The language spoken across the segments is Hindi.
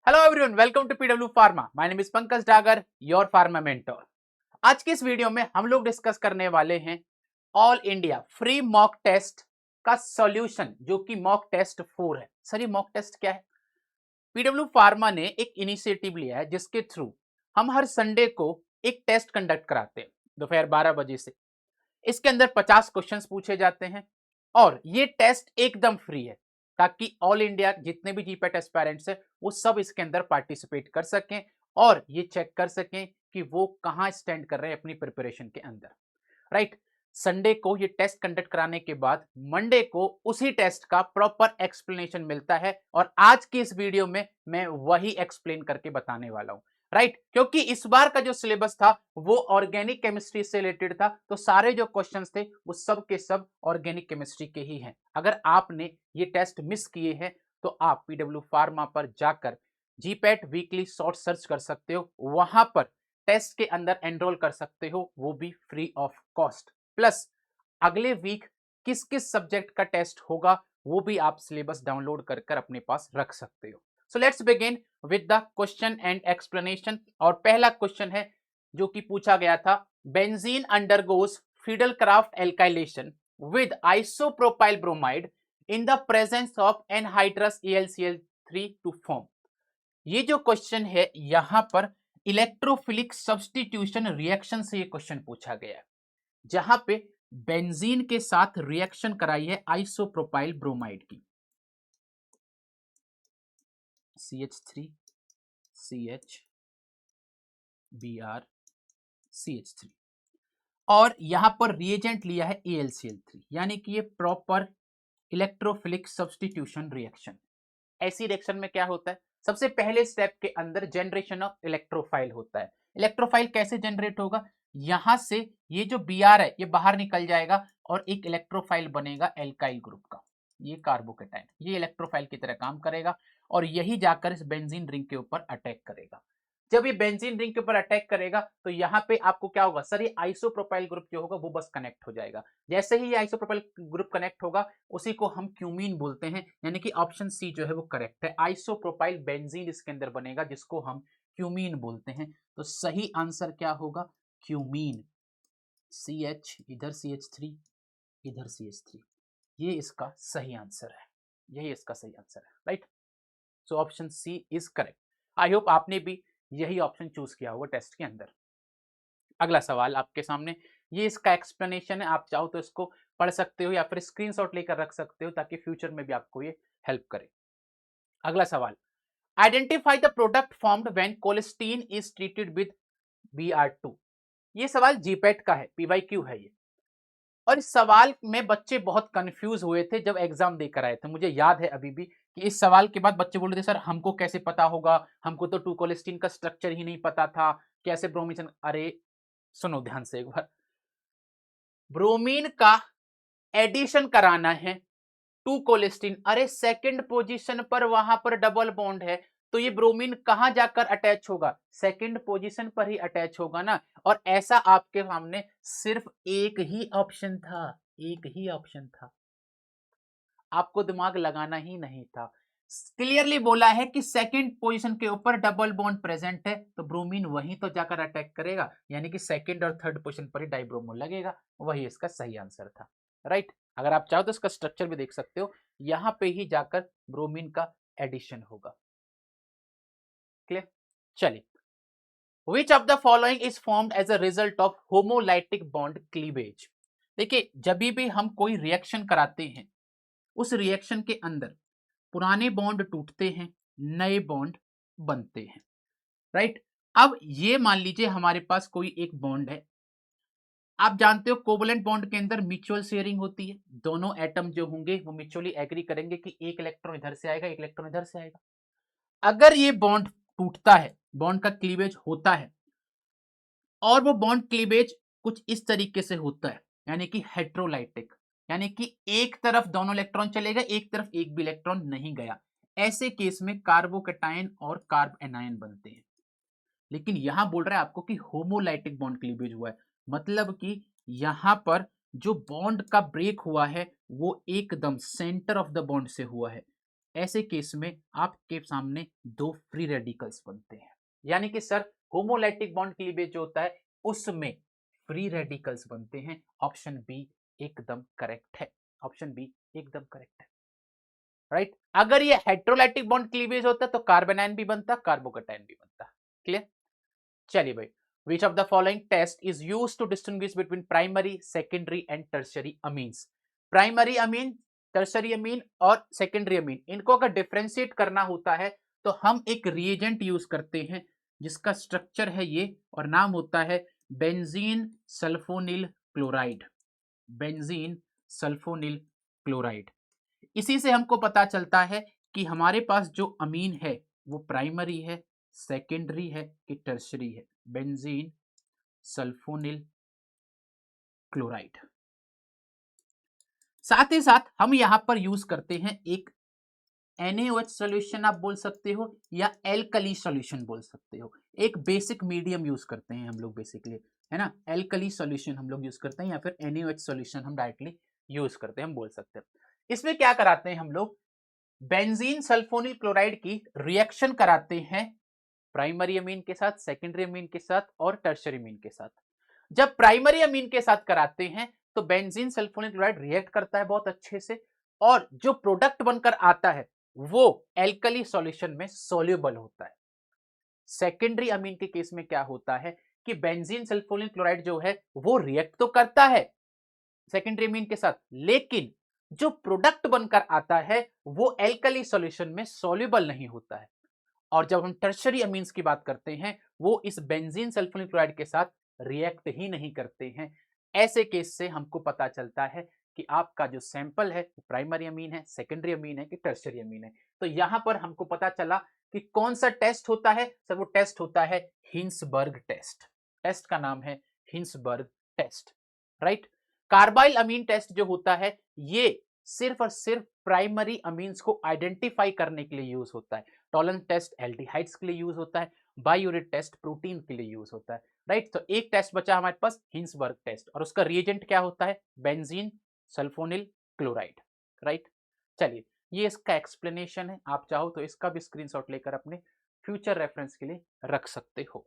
Hello everyone, welcome to PW pharma. My name is Pankaj Dagar, your pharma mentor. आज की इस वीडियो में हम लोग डिस्कस करने वाले हैं all India free mock test का सॉल्यूशन, जो कि मॉक टेस्ट 4 है। सर, ये मॉक टेस्ट क्या है? पीडब्ल्यू फार्मा ने एक इनिशिएटिव लिया है जिसके थ्रू हम हर संडे को एक टेस्ट कंडक्ट कराते हैं दोपहर 12 बजे से। इसके अंदर 50 क्वेश्चंस पूछे जाते हैं और ये टेस्ट एकदम फ्री है, ताकि ऑल इंडिया जितने भी जीपैट एस्पायरेंट्स हैं वो सब इसके अंदर पार्टिसिपेट कर सकें और ये चेक कर सकें कि वो कहां स्टैंड कर रहे हैं अपनी प्रिपरेशन के अंदर। राइट। संडे को ये टेस्ट कंडक्ट कराने के बाद मंडे को उसी टेस्ट का प्रॉपर एक्सप्लेनेशन मिलता है और आज की इस वीडियो में मैं वही एक्सप्लेन करके बताने वाला हूं। राइट, क्योंकि इस बार का जो सिलेबस था वो ऑर्गेनिक केमिस्ट्री से रिलेटेड था, तो सारे जो क्वेश्चंस थे वो सब के सब ऑर्गेनिक केमिस्ट्री के ही हैं। अगर आपने ये टेस्ट मिस किए हैं तो आप पीडब्ल्यू फार्मा पर जाकर जीपैट वीकली शॉर्ट सर्च कर सकते हो, वहां पर टेस्ट के अंदर एनरोल कर सकते हो, वो भी फ्री ऑफ कॉस्ट। प्लस अगले वीक किस किस सब्जेक्ट का टेस्ट होगा वो भी आप सिलेबस डाउनलोड कर कर अपने पास रख सकते हो। So let's begin with the question and explanation. और पहला क्वेश्चन है जो कि पूछा गया था, benzene undergoes Friedel Crafts alkylation with isopropyl bromide in the presence of anhydrous AlCl3 to form. ये जो क्वेश्चन है यहां पर इलेक्ट्रोफिलिक सब्स्टिट्यूशन रिएक्शन से ये क्वेश्चन पूछा गया है, जहां पे बेंजीन के साथ रिएक्शन कराई है आइसोप्रोपाइल ब्रोमाइड की, CH3 CH Br CH3, और यहां पर रिएजेंट लिया है AlCl3, यानी कि ये प्रॉपर इलेक्ट्रोफिलिक सब्स्टिट्यूशन रिएक्शन। ऐसी रिएक्शन में क्या होता है, सबसे पहले स्टेप के अंदर जनरेशन ऑफ इलेक्ट्रोफाइल होता है। इलेक्ट्रोफाइल कैसे जनरेट होगा, यहां से ये जो Br है ये बाहर निकल जाएगा और एक इलेक्ट्रोफाइल बनेगा एल्काइल ग्रुप का, ये कार्बोकेटाइन, ये इलेक्ट्रोफाइल की तरह काम करेगा और यही जाकर इस बेंजीन रिंग के ऊपर अटैक करेगा। जब ये बेंजीन रिंग के ऊपर अटैक करेगा तो यहाँ पे आपको क्या होगा सर, ये आइसोप्रोपाइल ग्रुप जो होगा वो बस कनेक्ट हो जाएगा। जैसे ही ये आइसोप्रोपाइल ग्रुप कनेक्ट होगा उसी को हम क्यूमीन बोलते हैं, यानी कि ऑप्शन सी जो है वो करेक्ट है। आइसोप्रोपाइल बेंजीन इसके अंदर बनेगा जिसको हम क्यूमीन बोलते हैं। तो सही आंसर क्या होगा, क्यूमीन। CH इधर CH3 इधर CH3, ये इसका सही आंसर है, यही इसका सही आंसर है। Right, so option C is correct. I hope आपने भी यही ऑप्शन चूज किया होगा टेस्ट के अंदर। अगला सवाल आपके सामने, ये इसका एक्सप्लेनेशन है, आप चाहो तो इसको पढ़ सकते हो या फिर स्क्रीनशॉट लेकर रख सकते हो ताकि फ्यूचर में भी आपको ये हेल्प करे। अगला सवाल, identify the product formed when cholestene is treated with Br2। ये सवाल जीपैट का है, PYQ है ये, और इस सवाल में बच्चे बहुत कंफ्यूज हुए थे जब एग्जाम देकर आए थे। मुझे याद है अभी भी कि इस सवाल के बाद बच्चे बोल रहे थे सर हमको कैसे पता होगा, हमको तो 2 कोलेस्टीन का स्ट्रक्चर ही नहीं पता था, कैसे ब्रोमीन। अरे सुनो ध्यान से एक बार, ब्रोमीन का एडिशन कराना है 2 कोलेस्टीन, अरे सेकंड पोजीशन पर वहां पर डबल बॉन्ड है, तो ये ब्रोमीन कहां जाकर अटैच होगा, सेकंड पोजीशन पर ही अटैच होगा ना। और ऐसा आपके सामने सिर्फ एक ही ऑप्शन था, एक ही ऑप्शन था, आपको दिमाग लगाना ही नहीं था। क्लियरली बोला है कि सेकंड पोजीशन के ऊपर डबल बॉन्ड प्रेजेंट है तो ब्रोमीन वहीं तो जाकर अटैक करेगा, यानी कि सेकंड और थर्ड पोजीशन पर ही डाइब्रोमो लगेगा, वही इसका सही आंसर था। राइट, अगर आप चाहो तो इसका स्ट्रक्चर भी देख सकते हो, यहां पे ही जाकर ब्रोमीन का एडिशन होगा। क्लियर, चलिए, which of the following is formed as a result of homolytic bond cleavage. देखिए, जब भी हम कोई रिएक्शन कराते हैं उस रिएक्शन के अंदर पुराने बॉन्ड टूटते हैं, नए बॉन्ड बनते हैं। राइट, अब ये मान लीजिए हमारे पास कोई एक बॉन्ड है, आप जानते हो कोवलेंट बॉन्ड के अंदर म्यूचुअल शेयरिंग होती है, दोनों एटम जो होंगे वो म्यूचुअली एग्री करेंगे कि एक इलेक्ट्रॉन इधर से आएगा, एक इलेक्ट्रॉन इधर से आएगा। अगर ये बॉन्ड टूटता है, बॉन्ड का क्लीवेज होता है, और वो बॉन्ड क्लीवेज कुछ इस तरीके से होता है, यानी कि हेट्रोलाइटिक, यानी कि एक तरफ दोनों इलेक्ट्रॉन चले गए, एक तरफ एक भी इलेक्ट्रॉन नहीं गया, ऐसे केस में कार्बोकेटाइन और कार्ब एनायन बनते हैं। लेकिन यहां बोल रहा है आपको कि होमोलाइटिक बॉन्ड क्लीवेज हुआ है, मतलब कि यहां पर जो बॉन्ड का ब्रेक हुआ है वो एकदम सेंटर ऑफ द बॉन्ड से हुआ है, ऐसे केस में आपके सामने दो फ्री रेडिकल्स बनते हैं, यानी कि सर होमोलैटिक बॉन्ड क्लीवेज जो होता है उसमें फ्री रेडिकल्स बनते हैं। ऑप्शन बी एकदम करेक्ट है, ऑप्शन बी एकदम करेक्ट है, राइट। अगर ये हेट्रोलाइटिक बॉन्ड क्लीवेज होता तो कार्बोनाइन भी बनता, कार्बोकैटायन भी बनता। क्लियर? चलिए भाई, which of the following test is used to distinguish between primary, secondary and tertiary amines? Primary amine, tertiary अमीन और सेकेंडरी अमीन, इनको अगर डिफ्रेंशिएट करना होता है तो हम एक रिएजेंट यूज करते हैं जिसका स्ट्रक्चर है ये और नाम होता है benzene sulphonyl chloride. Benzene sulphonyl chloride. इसी से हमको पता चलता है कि हमारे पास जो अमीन है वो प्राइमरी है, सेकेंडरी है कि टर्शरी है। Benzene sulphonyl chloride. साथ ही साथ हम यहां पर यूज करते हैं एक NaOH सॉल्यूशन आप बोल सकते हो या एल्कली सॉल्यूशन बोल सकते हो। एक बेसिक मीडियम यूज करते हैं हम लोग बेसिकली, है ना। एल्कली सॉल्यूशन हम लोग यूज करते हैं या फिर NaOH सॉल्यूशन हम डायरेक्टली यूज करते हैं, हम बोल सकते हैं। इसमें क्या कराते हैं हम लोग, बेंजीन सल्फोनिल क्लोराइड की रिएक्शन कराते हैं प्राइमरी अमीन के साथ, सेकेंडरी अमीन के साथ और टर्शरी अमीन के साथ। जब प्राइमरी अमीन के साथ कराते हैं तो बेंजीन सल्फोनिल क्लोराइड रिएक्ट करता है बहुत अच्छे से और जो प्रोडक्ट बनकर आता है वो एल्कली सॉल्यूशन में सोल्यूबल होता है। सेकेंडरी अमीन के केस में क्या होता है कि बेंजीन सल्फोनिल क्लोराइड जो है वो रिएक्ट तो करता है सेकेंडरी अमीन के साथ, लेकिन जो प्रोडक्ट बनकर आता है वो एल्कली सॉल्यूशन में सोल्यूबल नहीं होता है। और जब हम टर्शरी अमीन्स की बात करते हैं वो इस बेंजीन सल्फोनिल क्लोराइड के साथ रिएक्ट ही नहीं करते हैं। ऐसे केस से हमको पता चलता है कि आपका जो सैंपल है वो प्राइमरी अमीन है, सेकेंडरी अमीन है कि टर्शरी अमीन है। तो यहां पर हमको पता चला कि कौन सा टेस्ट होता है सर, वो टेस्ट होता है हिंसबर्ग टेस्ट। टेस्ट का नाम है हिंसबर्ग टेस्ट, राइट। कार्बाइल अमीन टेस्ट जो होता है ये सिर्फ और सिर्फ प्राइमरी अमीन्स को आइडेंटिफाई करने के लिए यूज होता है। टॉलन टेस्ट एल्डिहाइड्स के लिए यूज होता है, बायूरिट टेस्ट प्रोटीन के लिए यूज होता है, राइट। तो एक टेस्ट बचा हमारे पास हिंसबर्ग टेस्ट और उसका रिएजेंट क्या होता है, बेंजीन सल्फोनिल क्लोराइड, राइट। चलिए ये इसका एक्सप्लेनेशन है, आप चाहो तो इसका भी स्क्रीनशॉट लेकर अपने फ्यूचर रेफरेंस के लिए रख सकते हो।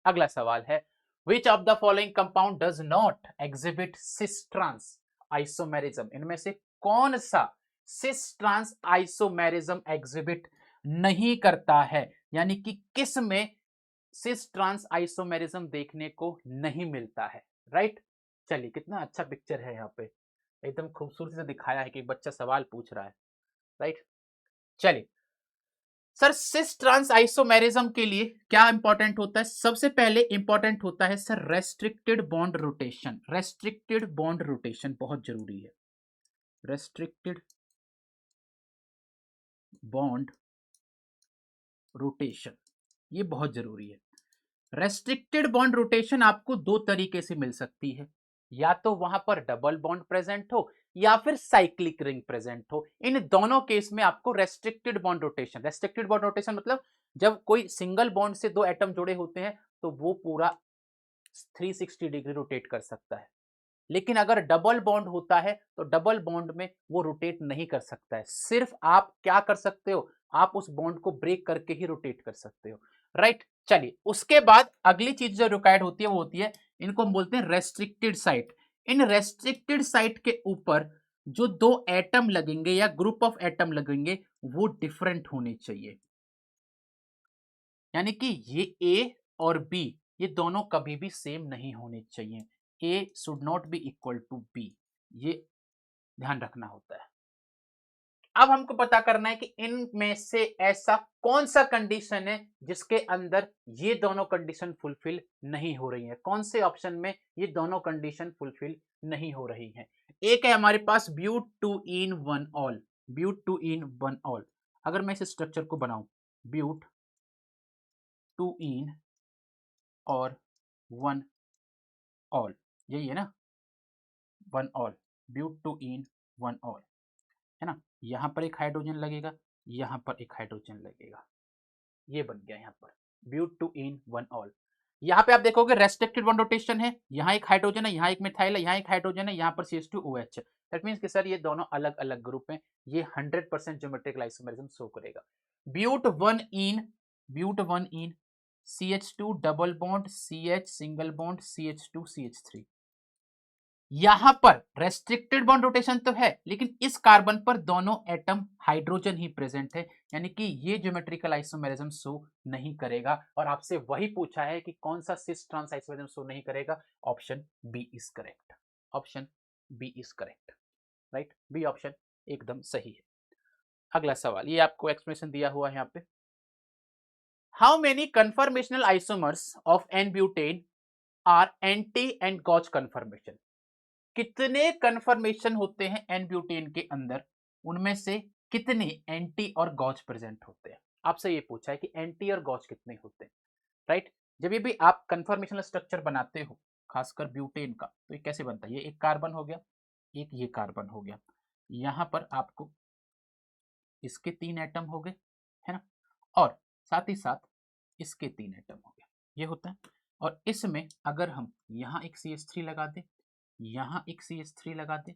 अगला सवाल है, which of the following compound does not exhibit cis trans isomerism? इनमें से कौन सा cis trans isomerism एग्जिबिट नहीं करता है, यानी कि किस में cis trans isomerism देखने को नहीं मिलता है, राइट। चलिए कितना अच्छा पिक्चर है यहाँ पे, एकदम खूबसूरती से दिखाया है कि बच्चा सवाल पूछ रहा है, राइट। चलिए सर, सिस ट्रांस आइसोमेरिज्म के लिए क्या इंपॉर्टेंट होता है, सबसे पहले इंपॉर्टेंट होता है sir restricted bond rotation. Restricted bond rotation बहुत जरूरी है, रेस्ट्रिक्टेड बॉन्ड रोटेशन ये बहुत जरूरी है। रेस्ट्रिक्टेड बॉन्ड रोटेशन आपको दो तरीके से मिल सकती है, या तो वहां पर डबल बॉन्ड प्रेजेंट हो या फिर साइक्लिक रिंग प्रेजेंट हो। इन दोनों केस में आपको restricted bond rotation, restricted bond rotation मतलब जब कोई सिंगल बॉन्ड से दो एटम जुड़े होते हैं तो वो पूरा 360 डिग्री रोटेट कर सकता है, लेकिन अगर डबल बॉन्ड होता है तो डबल बॉन्ड में वो रोटेट नहीं कर सकता है। सिर्फ आप क्या कर सकते हो, आप उस बॉन्ड को ब्रेक करके ही रोटेट कर सकते हो, राइट। चलिए उसके बाद अगली चीज जो रिक्वायर्ड होती है वो होती है, इनको हम बोलते हैं रेस्ट्रिक्टेड साइट। इन रेस्ट्रिक्टेड साइट के ऊपर जो दो एटम लगेंगे या ग्रुप ऑफ एटम लगेंगे वो डिफरेंट होने चाहिए, यानी कि ये ए और बी ये दोनों कभी भी सेम नहीं होने चाहिए। A should not be equal to B, ये ध्यान रखना होता है। अब हमको पता करना है कि इनमें से ऐसा कौन सा कंडीशन है जिसके अंदर ये दोनों कंडीशन फुलफिल नहीं हो रही है, कौन से ऑप्शन में ये दोनों कंडीशन फुलफिल नहीं हो रही है। एक है हमारे पास but two en one ol, but two en one ol. अगर मैं इस स्ट्रक्चर को बनाऊं ब्यूट टू इन और वन ऑल, यही है ना, one ol, but two en one ol, है ना। यहां पर एक हाइड्रोजन लगेगा, यहां पर एक हाइड्रोजन लगेगा, ये बन गया यहां पर but two en one ol. यहां पे आप देखोगे रेस्ट्रिक्टेड बॉन्ड रोटेशन है, यहां एक हाइड्रोजन है, यहां एक मिथाइल है, यहां एक हाइड्रोजन है, यहां पर CH2OH है, दैट मीन्स कि सर ये दोनों अलग अलग ग्रुप हैं, ये 100% ज्योमेट्रिकल आइसोमेरिज्म शो करेगा। But one en CH2 double bond CH single bond CH2 CH3, यहां पर रेस्ट्रिक्टेड बॉन्ड रोटेशन तो है, लेकिन इस कार्बन पर दोनों एटम हाइड्रोजन ही प्रेजेंट है, यानी कि ये ज्योमेट्रिकल आइसोमेरिज्म शो नहीं करेगा। और आपसे वही पूछा है कि कौन सा सिस ट्रांस आइसोमेरिज्म शो नहीं करेगा, option B is correct, option B is correct, right, B option एकदम सही है। अगला सवाल, ये आपको एक्सप्लेनेशन दिया हुआ है यहाँ पे, how many conformational isomers of n butane are anti and gauche conformation, कितने कन्फर्मेशन होते हैं एन ब्यूटेन के अंदर, उनमें से कितने एंटी और गॉच प्रेजेंट होते हैं। आपसे ये पूछा है कि एंटी और गॉच कितने होते हैं, राइट। जब ये भी आप कन्फर्मेशनल स्ट्रक्चर बनाते हो, खासकर ब्यूटेन का, तो ये कैसे बनता है, ये एक कार्बन हो गया, एक ये कार्बन हो गया, यहां पर आपको इसके 3 एटम हो गए, है ना, और साथ ही साथ इसके 3 एटम हो गए, ये होता है। और इसमें अगर हम यहाँ एक CH3 लगा दें, यहाँ एक CH3 लगा दें,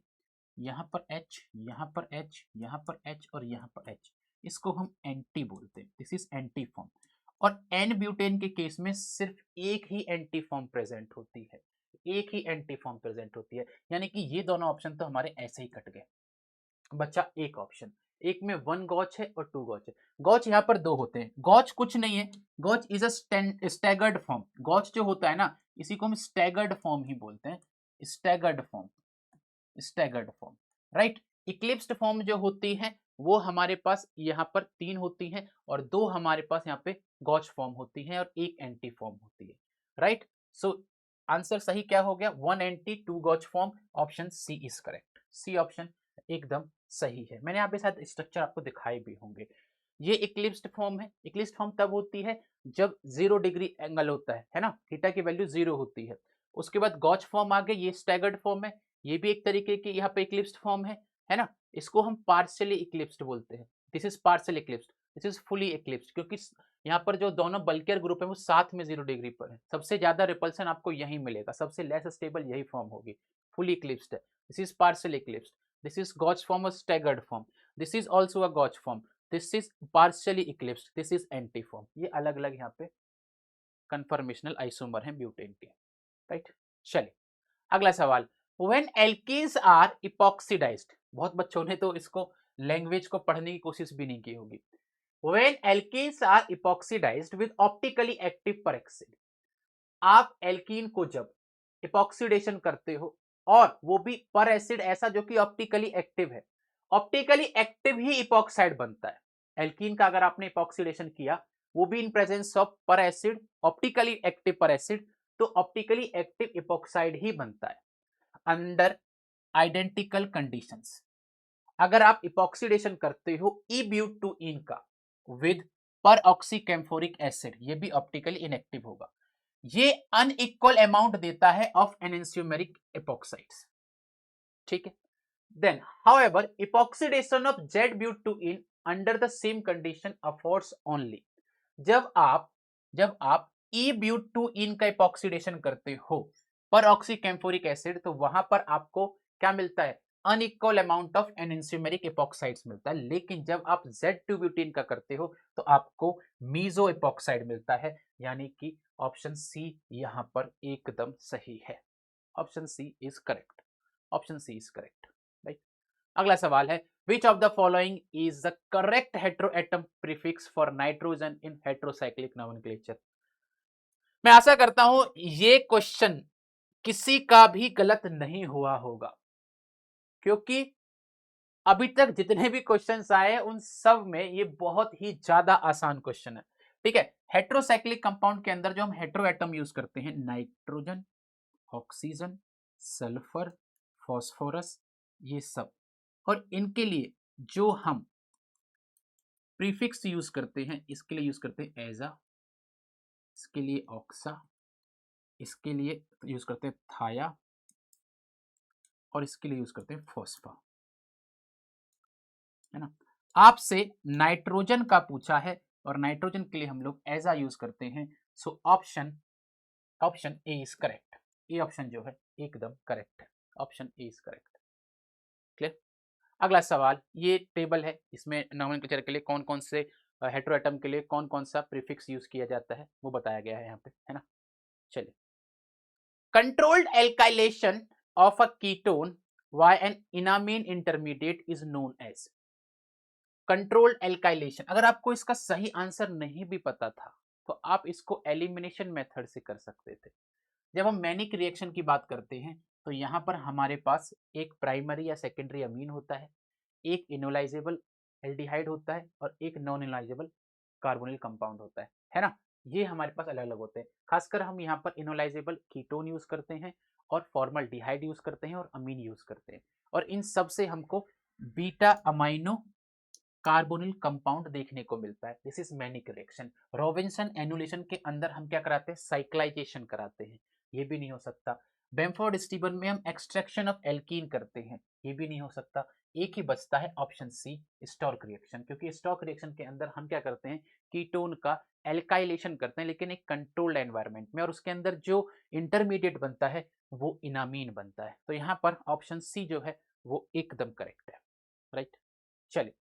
यहाँ पर H, यहाँ पर H, यहाँ पर H और यहाँ पर H, इसको हम एंटी बोलते हैं, दिस इज एंटी फॉर्म। और एन ब्यूटेन के केस में सिर्फ एक ही एंटी फॉर्म प्रेजेंट होती है, एक ही एंटी फॉर्म प्रेजेंट होती है, यानी कि ये दोनों ऑप्शन तो हमारे ऐसे ही कट गए, बचा एक ऑप्शन, एक में 1 गॉच है और 2 गॉच है। गॉच यहाँ पर 2 होते हैं, गॉच कुछ नहीं है, गॉच इज अ स्टैगर्ड फॉर्म, गॉच जो होता है ना, इसी को हम स्टैगर्ड फॉर्म ही बोलते हैं, staggered form, staggered form, right. Eclipsed form जो होती है वो हमारे पास यहाँ पर 3 होती हैं और 2 हमारे पास यहाँ पे गॉच फॉर्म होती है और एक एंटी फॉर्म होती है, राइट। सो आंसर सही क्या हो गया, 1 anti 2 gauche form, option C is correct, C option एकदम सही है। मैंने यहाँ पे शायद स्ट्रक्चर आपको दिखाए भी होंगे। ये इक्लिप्स्ड फॉर्म है, इक्लिप्स्ड फॉर्म तब होती है जब 0 डिग्री एंगल होता है ना, थीटा की वैल्यू 0 होती है। उसके बाद गॉच फॉर्म आ गए, ये स्टैगर्ड फॉर्म है, ये भी एक तरीके की यहाँ पे इक्लिप्स्ड फॉर्म है ना, इसको हम पार्शियली इक्लिप्स्ड बोलते हैं, this is partial eclipsed, this is fully eclipsed, क्योंकि यहाँ पर जो दोनों बल्कियर ग्रुप है वो साथ में 0 डिग्री पर है, सबसे ज्यादा रिपल्सन आपको यही मिलेगा, सबसे लेस स्टेबल यही फॉर्म होगी, फुली इक्लिप्स्ड है, this is partial eclipsed, this is gauche form और staggered form, this is also a gauche form, this is partially eclipsed, this is anti form, ये अलग अलग यहाँ पे कन्फर्मेशनल आइसोमर हैं ब्यूटेन के, राइट। चलिए अगला सवाल, व्हेन एल्कीन्स आर इपॉक्सीडाइज्ड, बहुत बच्चों ने तो इसको लैंग्वेज को पढ़ने की कोशिश भी नहीं की होगी, when alkenes are epoxidized with optically active peroxide, आप एल्कीन को जब इपॉक्सीडेशन करते हो और वो भी पर एसिड ऐसा जो कि ऑप्टिकली एक्टिव है, ऑप्टिकली एक्टिव ही इपॉक्साइड बनता है, एल्कीन का अगर आपने इपॉक्सीडेशन किया वो भी इन प्रेजेंस ऑफ पर एसिड, ऑप्टिकली एक्टिव पर एसिड, तो ऑप्टिकली एक्टिव इपॉक्साइड ही बनता है अंडर आइडेंटिकल कंडीशंस। अगर आप इपॉक्सीडेशन करते हो इब्यूटूइन का विद पर ऑक्सी कैम्फोरिक एसिड, ये भी ऑप्टिकली इनएक्टिव होगा, ये अनइक्वल अमाउंट देता है ऑफ एनेंशियोमेरिक इपॉक्साइड्स, ठीक है। Then however epoxidation of Z-butene under the same condition affords only, जब आप E-butene का इपॉक्सीडेशन करते हो पर ऑक्सी कैम्फोरिक एसिड, तो वहां पर आपको क्या मिलता है, अनइक्वल अमाउंट ऑफ एनेंशियोमेरिक इपॉक्साइड्स मिलता है, लेकिन जब आप Z2-butene का करते हो तो आपको मीजो इपॉक्साइड मिलता है, यानी कि ऑप्शन सी यहां पर एकदम सही है, option C is correct, option C is correct, right. अगला सवाल है, which of the following is the correct heteroatom prefix for nitrogen in heterocyclic nomenclature। मैं आशा करता हूं ये क्वेश्चन किसी का भी गलत नहीं हुआ होगा, क्योंकि अभी तक जितने भी क्वेश्चंस आए हैं उन सब में ये बहुत ही ज्यादा आसान क्वेश्चन है, ठीक है। हेट्रोसाइक्लिक कंपाउंड के अंदर जो हम हेट्रोएटम यूज करते हैं, नाइट्रोजन, ऑक्सीजन, सल्फर, फॉस्फोरस, ये सब, और इनके लिए जो हम प्रीफिक्स यूज करते हैं, इसके लिए यूज करते हैं एजा, इसके लिए ऑक्सा, इसके लिए यूज करते हैं थाया, और इसके लिए यूज करते हैं फॉस्फा, है ना। आपसे नाइट्रोजन का पूछा है और नाइट्रोजन के लिए हम लोग एजा यूज करते हैं, so option A is correct, A option जो है एकदम करेक्ट है, option A is correct. Clear. अगला सवाल, ये टेबल है, इसमें नोमेनक्लेचर के लिए कौन कौन से हेटेरोएटम के लिए कौन कौन सा प्रीफिक्स यूज किया जाता है वो बताया गया है यहाँ पे, है ना। चलिए, controlled alkylation of a ketone by an enamine intermediate is known as. Controlled alkylation, अगर आपको इसका सही आंसर नहीं भी पता था तो आप इसको एलिमिनेशन मेथड से कर सकते थे। जब हम मैनिक रिएक्शन की बात करते हैं तो यहाँ पर हमारे पास एक प्राइमरी या सेकेंडरी अमीन होता है, एक इनोलाइजेबल एल्डिहाइड होता है और एक नॉन इनोलाइजेबल कार्बोनिल कंपाउंड होता है ना। ये हमारे पास अलग अलग होते हैं। खासकर हम यहाँ पर इनोलाइजेबल कीटोन यूज करते हैं और फॉर्मल्डिहाइड यूज करते हैं और अमीन यूज करते हैं, और इन सब से हमको बीटा अमाइनो कार्बोनिल कंपाउंड देखने को मिलता है। This is manic reaction. Robinson annulation के अंदर हम क्या कराते हैं, साइक्लाइजेशन कराते हैं, ये भी नहीं हो सकता। बेम्फोर्ड स्टीबन में हम एक्सट्रैक्शन ऑफ एल्कीन करते हैं, ये भी नहीं हो सकता। एक ही बचता है ऑप्शन सी, स्टॉर्क रिएक्शन, क्योंकि स्टॉर्क रिएक्शन के अंदर हम क्या करते हैं, कीटोन का एल्काइलेशन करते हैं लेकिन एक कंट्रोल्ड एनवायरनमेंट में, और उसके अंदर जो इंटरमीडिएट बनता है वो इनामीन बनता है। तो यहाँ पर ऑप्शन सी जो है वो एकदम करेक्ट है, राइट। चलिए,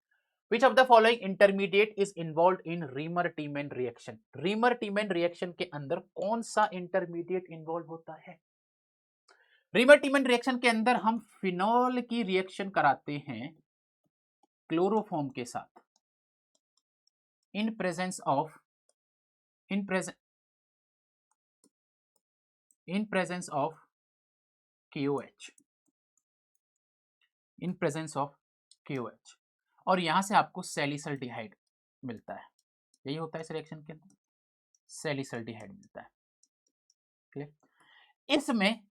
Which of the following intermediate is involved in Reimer-Tiemann reaction? Reimer-Tiemann reaction के अंदर कौन सा intermediate involved होता है? Reimer-Tiemann reaction के अंदर हम फिनॉल की रिएक्शन कराते हैं क्लोरोफॉर्म के साथ in presence of KOH, in presence of KOH, और यहां से आपको सैलिसल्डिहाइड मिलता है। यही होता है इस रिएक्शन के अंदर, सैलिसल्डिहाइड मिलता है। क्लियर। इसमें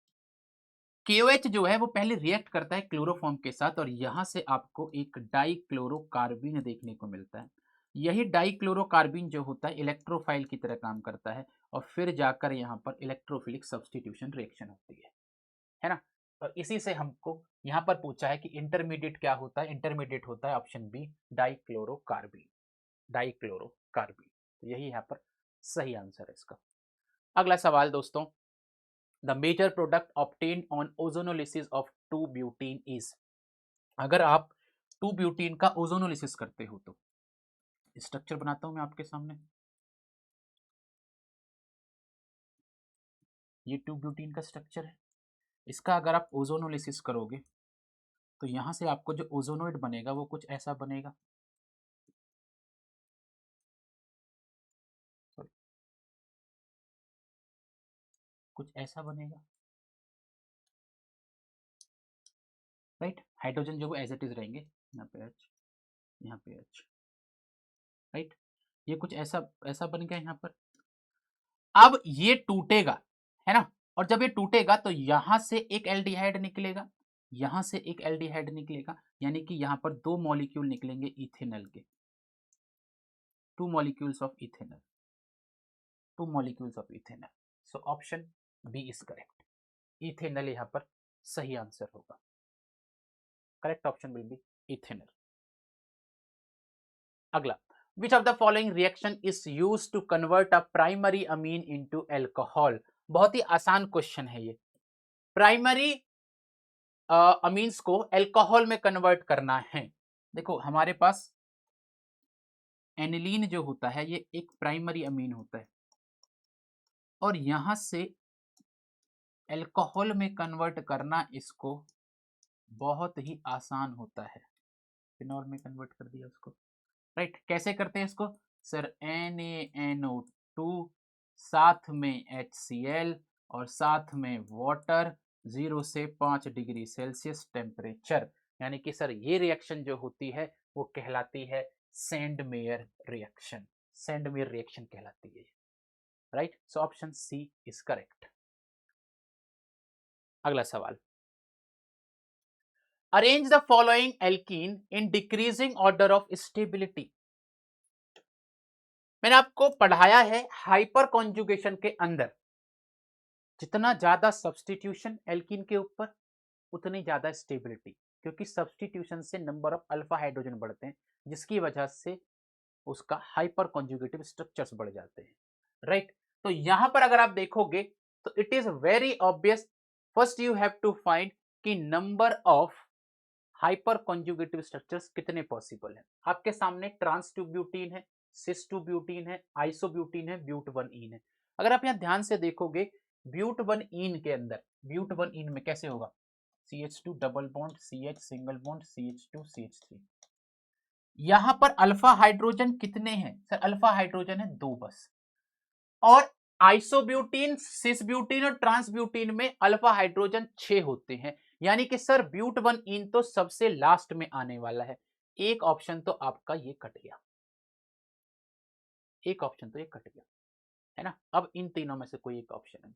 KOH जो है वो पहले रिएक्ट करता है क्लोरोफॉर्म के साथ और यहां से आपको एक डाइक्लोरोकार्बिन देखने को मिलता है। यही डाइक्लोरोकार्बिन जो होता है इलेक्ट्रोफाइल की तरह काम करता है और फिर जाकर यहाँ पर इलेक्ट्रोफिलिक सब्स्टिट्यूशन रिएक्शन होती है ना। और इसी से हमको यहाँ पर पूछा है कि इंटरमीडिएट क्या होता है, इंटरमीडिएट होता है ऑप्शन बी, डाइक्लोरोकार्बिन, डाइक्लोरोकार्बिन। तो यही यहाँ पर सही आंसर है इसका। अगला सवाल दोस्तों, the major product obtained on ozonolysis of 2-ब्यूटीन इज। अगर आप 2-ब्यूटीन का ओजोनोलिसिस करते हो तो स्ट्रक्चर बनाता हूं मैं आपके सामने। ये 2-ब्यूटीन का स्ट्रक्चर है। इसका अगर आप ओजोनोलिसिस करोगे तो यहां से आपको जो ओजोनोइड बनेगा वो कुछ ऐसा बनेगा, कुछ ऐसा बनेगा, राइट। हाइड्रोजन जो वो एज इट इज रहेंगे, यहाँ पे H, यहाँ पे H, राइट। ये कुछ ऐसा ऐसा बन गया यहाँ पर। अब ये टूटेगा, है ना, और जब ये टूटेगा तो यहां से एक एल्डिहाइड निकलेगा, यहां से एक एल्डिहाइड निकलेगा, यानी कि यहां पर 2 मॉलिक्यूल निकलेंगे इथेनॉल के, 2 molecules of ethanol, 2 molecules of ethanol. So option B is correct. Ethanol यहां पर सही आंसर होगा। Correct option will be ethanol. अगला, which of the following reaction is used to convert a primary amine into alcohol? बहुत ही आसान क्वेश्चन है ये। प्राइमरी अमीन्स को एल्कोहल में कन्वर्ट करना है। देखो हमारे पास एनिलीन जो होता है ये एक प्राइमरी अमीन होता है और यहां से एल्कोहल में कन्वर्ट करना इसको बहुत ही आसान होता है। फिनॉल में कन्वर्ट कर दिया उसको, राइट। कैसे करते हैं इसको सर, NaNO2 साथ में HCl और साथ में वाटर, 0 से 5 डिग्री सेल्सियस टेम्परेचर, यानी कि सर ये रिएक्शन जो होती है वो कहलाती है सैंडमेयर रिएक्शन, सैंडमेयर रिएक्शन कहलाती है, right. So option C is correct. अगला सवाल, arrange the following alkene in decreasing order of stability. मैंने आपको पढ़ाया है हाइपर कॉन्जुगेशन के अंदर जितना ज्यादा सब्स्टिट्यूशन एल्कीन के ऊपर उतनी ज्यादा स्टेबिलिटी, क्योंकि सब्स्टिट्यूशन से नंबर ऑफ अल्फा हाइड्रोजन बढ़ते हैं जिसकी वजह से उसका हाइपर कॉन्जुगेटिव स्ट्रक्चर्स बढ़ जाते हैं, राइट। तो यहां पर अगर आप देखोगे तो it is very obvious, first you have to find कि number of hyper conjugative structures कितने पॉसिबल हैं? आपके सामने ट्रांस टू ब्यूटीन है, सिस टू ब्यूटीन है, आइसोब्यूटीन है, ब्यूट 1 ईन है। अगर आप यहाँ ध्यान से देखोगे ब्यूट 1 ईन के अंदर, ब्यूट 1 ईन में कैसे होगा? CH2 double bond, CH single bond, CH2 CH3। यहां पर अल्फा हाइड्रोजन कितने हैं सर? अल्फा हाइड्रोजन है 2 बस। और आइसोब्यूटीन, सिसब्यूटीन और ट्रांसब्यूटीन में अल्फा हाइड्रोजन 6 होते हैं। यानी कि सर ब्यूट 1 ईन तो सबसे लास्ट में आने वाला है। एक ऑप्शन तो आपका ये कट गया, एक ऑप्शन तो ये कट गया, है ना। अब इन तीनों में से कोई एक ऑप्शन है।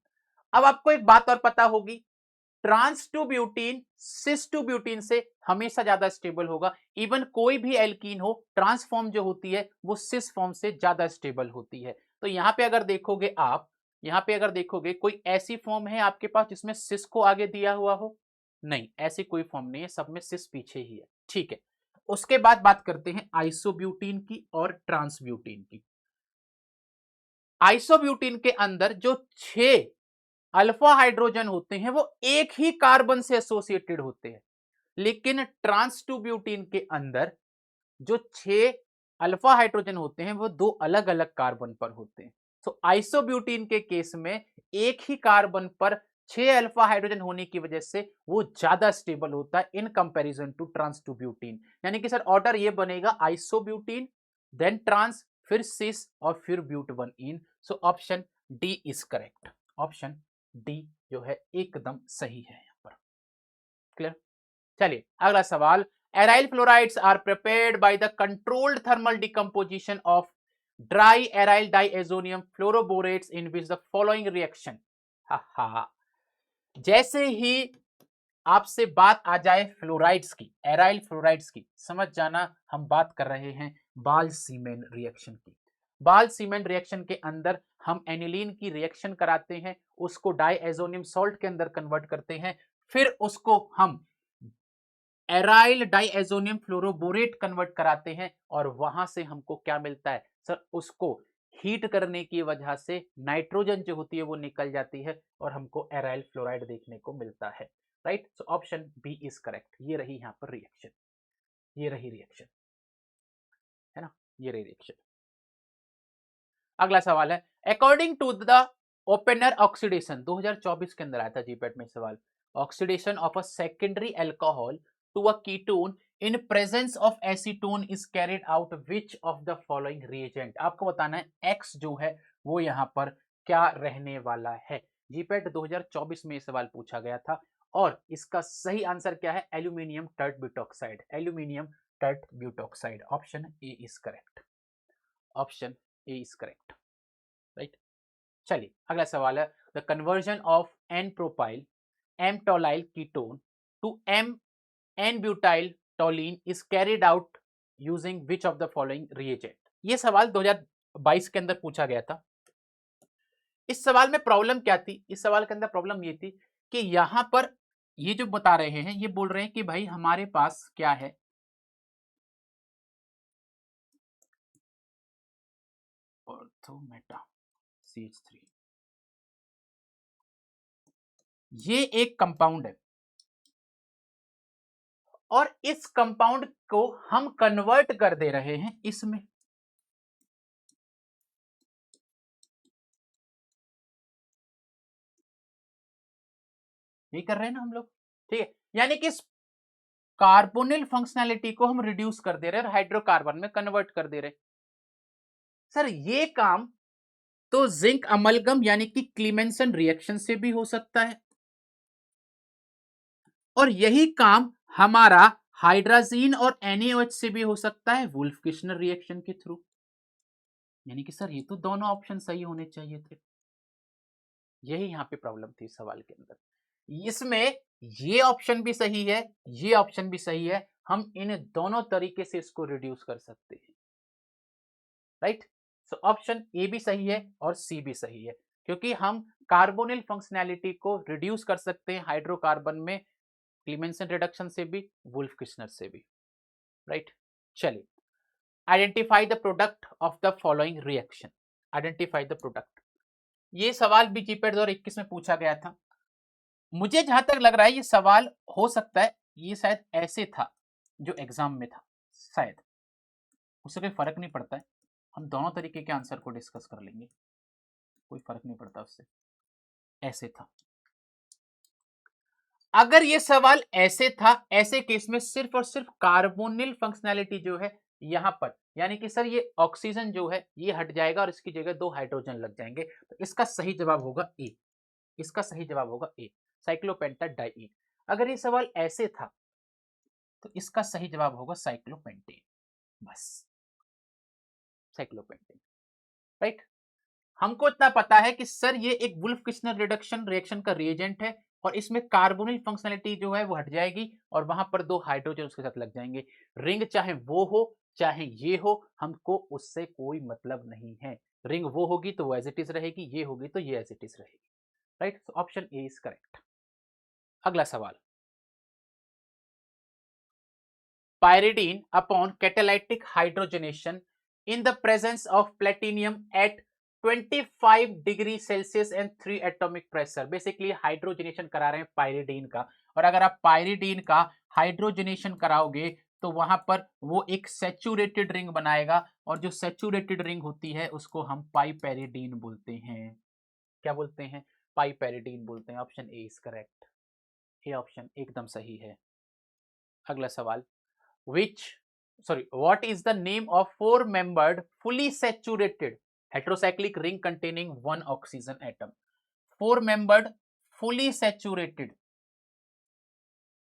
अब आपको एक बात और पता होगी, ट्रांस टू ब्यूटीन सिस टू ब्यूटीन से हमेशा ज्यादा स्टेबल होगा। इवन कोई भी एल्कीन हो, ट्रांसफॉर्म जो होती है वो सिस फॉर्म से ज्यादा स्टेबल होती है। तो यहां पे अगर देखोगे आप, यहां पे अगर देखोगे कोई ऐसी फॉर्म है आपके पास जिसमें सिस को आगे दिया हुआ हो? नहीं, ऐसी कोई फॉर्म नहीं है, सब में सिस पीछे ही है। ठीक है, उसके बाद बात करते हैं आइसोब्यूटीन की और ट्रांसब्यूटीन की। आइसोब्यूटीन के अंदर जो 6 अल्फा हाइड्रोजन होते हैं वो एक ही कार्बन से एसोसिएटेड होते हैं, लेकिन ट्रांस टू ब्यूटीन के अंदर जो 6 अल्फा हाइड्रोजन होते हैं वो 2 अलग अलग कार्बन पर होते हैं। तो आइसोब्यूटीन के केस में एक ही कार्बन पर 6 अल्फा हाइड्रोजन होने की वजह से वो ज्यादा स्टेबल होता है in comparison to trans two butene. यानी कि सर ऑर्डर ये बनेगा आइसोब्यूटीन, देन ट्रांस, फिर सिस और फिर but 1 ene. So option D is correct. Option D जो है एकदम सही है यहां पर। क्लियर? चलिए अगला सवाल। Aryl fluorides are prepared by the controlled thermal decomposition of dry aryl diazonium fluoroborates in which the following reaction. जैसे ही आपसे बात आ जाए फ्लोराइड्स की, एराइल फ्लोराइड्स की, समझ जाना हम बात कर रहे हैं बाल सीमेन रिएक्शन की। बाल सीमेन रिएक्शन के अंदर हम एनिलीन की रिएक्शन कराते हैं, उसको डाइएजोनियम सॉल्ट के अंदर कन्वर्ट करते हैं, फिर उसको हम एराइल डाइएजोनियम फ्लोरोबोरेट कन्वर्ट कराते हैं और वहां से हमको क्या मिलता है सर? उसको हीट करने की वजह से नाइट्रोजन जो होती है वो निकल जाती है और हमको एराइल फ्लोराइड देखने को मिलता है। Right, so option B is correct. ये रही यहां पर रिएक्शन, ये रही रिएक्शन, है ना, ये रही रिएक्शन। अगला सवाल है, according to the Oppenauer oxidation, 2024 के अंदर आया था जीपैट में सवाल, oxidation of a secondary alcohol to a ketone in presence of acetone is carried out which of the following reagent. आपको बताना है एक्स जो है वो यहां पर क्या रहने वाला है। जीपैट 2024 में ये सवाल पूछा गया था और इसका सही आंसर क्या है? Aluminium tert butoxide, aluminium tert butoxide. Option A is correct, option A is correct. Right, चलिए अगला सवाल है, the conversion of n propyl m tolyl ketone to m n butyl toluene is carried out using which of the following reagent. ये सवाल 2022 के अंदर पूछा गया था। इस सवाल में प्रॉब्लम क्या थी? इस सवाल के अंदर प्रॉब्लम ये थी कि यहां पर ये जो बता रहे हैं, ये बोल रहे हैं कि भाई हमारे पास क्या है, ऑर्थोमेटा CH3, ये एक कंपाउंड है और इस कंपाउंड को हम कन्वर्ट कर दे रहे हैं इसमें। ये कर रहे हैं ना हम लोग, ठीक है। यानी कि इस कार्बोनिल फंक्शनैलिटी को हम रिड्यूस कर दे रहे हैं और हाइड्रोकार्बन में कन्वर्ट कर दे रहे हैं। सर ये काम तो जिंक अमलगम यानी कि क्लीमेंसन रिएक्शन से भी हो सकता है और यही काम हमारा हाइड्राजीन और NaOH से भी हो सकता है वुल्फ किश्नर रिएक्शन के थ्रू। यानी कि सर ये तो दोनों ऑप्शन सही होने चाहिए थे। यही यहां पे प्रॉब्लम थी सवाल के अंदर। इसमें ये ऑप्शन भी सही है, ये ऑप्शन भी सही है, हम इन दोनों तरीके से इसको रिड्यूस कर सकते हैं। राइट, सो ऑप्शन ए भी सही है और सी भी सही है, क्योंकि हम कार्बोनिल फंक्शनैलिटी को रिड्यूस कर सकते हैं हाइड्रोकार्बन में क्लीमेंसन रिडक्शन से भी, वुल्फ किश्नर से भी। राइट, चलिए identify the product of the following reaction. Identify the product, ये सवाल भी जीपैट 2021 में पूछा गया था। मुझे जहां तक लग रहा है ये सवाल हो सकता है ये शायद ऐसे था जो एग्जाम में था, शायद उससे कोई फर्क नहीं पड़ता है, हम दोनों तरीके के आंसर को डिस्कस कर लेंगे, कोई फर्क नहीं पड़ता उससे। ऐसे था, अगर ये सवाल ऐसे था, ऐसे केस में सिर्फ और सिर्फ कार्बोनिल फंक्शनैलिटी जो है यहां पर, यानी कि सर ये ऑक्सीजन जो है ये हट जाएगा और इसकी जगह 2 हाइड्रोजन लग जाएंगे, तो इसका सही जवाब होगा ए, इसका सही जवाब होगा ए, साइक्लोपेंटाडाइईन। अगर ये सवाल ऐसे था तो इसका सही जवाब होगा साइक्लोपेंटेन, बस साइक्लोपेंटेन, राइट। हमको इतना पता है कि सर ये एक वुल्फ किस्नर रिडक्शन रिएक्शन का रिएजेंट है और इसमें कार्बोनिल फंक्शनैलिटी जो है वो हट जाएगी और वहां पर 2 हाइड्रोजन उसके साथ लग जाएंगे। रिंग चाहे वो हो चाहे ये हो, हमको उससे कोई मतलब नहीं है। रिंग वो होगी तो वो एज इट इज रहेगी, ये होगी तो ये एज इट इज रहेगी, right. So option A is correct. अगला सवाल, pyridine upon catalytic hydrogenation in the presence of platinum at 25 degree Celsius and 3 atomic pressure. Basically hydrogenation करा रहे हैं पायरिडीन का, और अगर आप पायरिडीन का हाइड्रोजनेशन कराओगे तो वहां पर वो एक सैचुरेटेड रिंग बनाएगा, और जो सैचुरेटेड रिंग होती है उसको हम पाइपेरिडीन बोलते हैं। क्या बोलते हैं? पाइपेरिडीन बोलते हैं। ऑप्शन ए इज करेक्ट, ये ऑप्शन एकदम सही है। अगला सवाल, what is the name of 4-membered fully saturated heterocyclic ring containing 1 oxygen atom? 4-membered fully saturated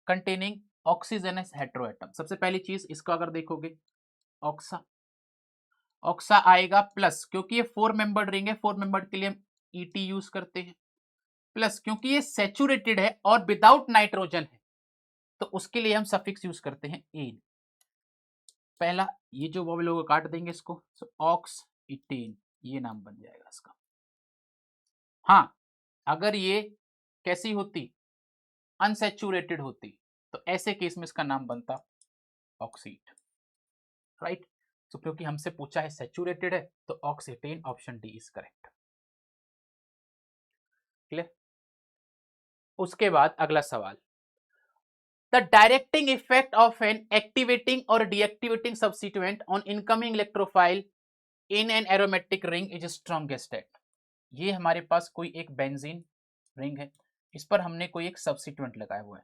containing oxygenous heteroatom। सबसे पहली चीज इसको अगर देखोगे, ऑक्सा, ऑक्सा आएगा प्लस, क्योंकि ये 4-membered रिंग है, 4-membered के लिए हम ईटी यूज करते हैं, प्लस क्योंकि ये सैचुरेटेड है और विदाउट नाइट्रोजन है तो उसके लिए हम सफिक्स यूज करते हैं एन। पहला ये जो वो लोग काट देंगे इसको, ऑक्स इटेन, ये नाम बन जाएगा इसका। हाँ, अगर ये कैसी होती, अनसैचुरेटेड होती, तो ऐसे केस में इसका नाम बनता ऑक्सीट, राइट। तो क्योंकि हमसे पूछा है सैचुरेटेड है तो oxetane, option D is correct. Clear. उसके बाद अगला सवाल, The directing effect of an activating or deactivating substituent on incoming electrophile in an aromatic ring is strongest at। ये हमारे पास कोई एक बेंजीन रिंग है, इस पर हमने कोई एक सब्स्टिट्यूएंट लगाया हुआ है,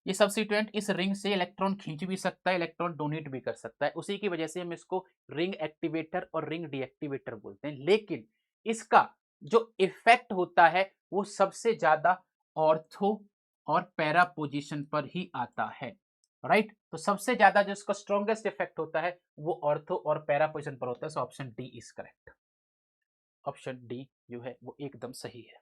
ये सब्स्टिट्यूएंट इस रिंग से इलेक्ट्रॉन खींच भी सकता है, इलेक्ट्रॉन डोनेट भी कर सकता है, उसी की वजह से हम इसको रिंग एक्टिवेटर और रिंग डीएक्टिवेटर बोलते हैं। लेकिन इसका जो इफेक्ट होता है वो सबसे ज्यादा ऑर्थो और पैरा पोजीशन पर ही आता है, राइट। तो सबसे ज्यादा जो इसका स्ट्रॉन्गेस्ट इफेक्ट होता है वो ऑर्थो और पैरा पोजीशन पर होता है। So option D is correct, option D जो है वो एकदम सही है।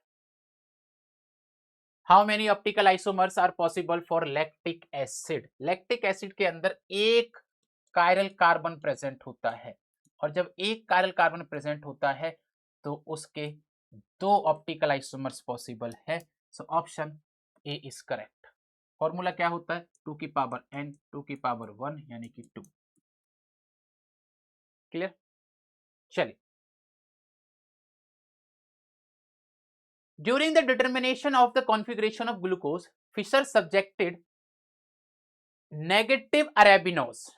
How many optical isomers are possible for lactic acid? Lactic acid के अंदर एक कायरल कार्बन प्रेजेंट होता है, और जब एक कायरल कार्बन प्रेजेंट होता है तो उसके 2 ऑप्टिकल आइसोमर्स पॉसिबल है। So option A is correct. Formula क्या होता है? 2 की पावर n 2 की पावर 1 यानी कि 2। क्लियर। चलिए, during the determination of the configuration of glucose, Fischer subjected negative arabinose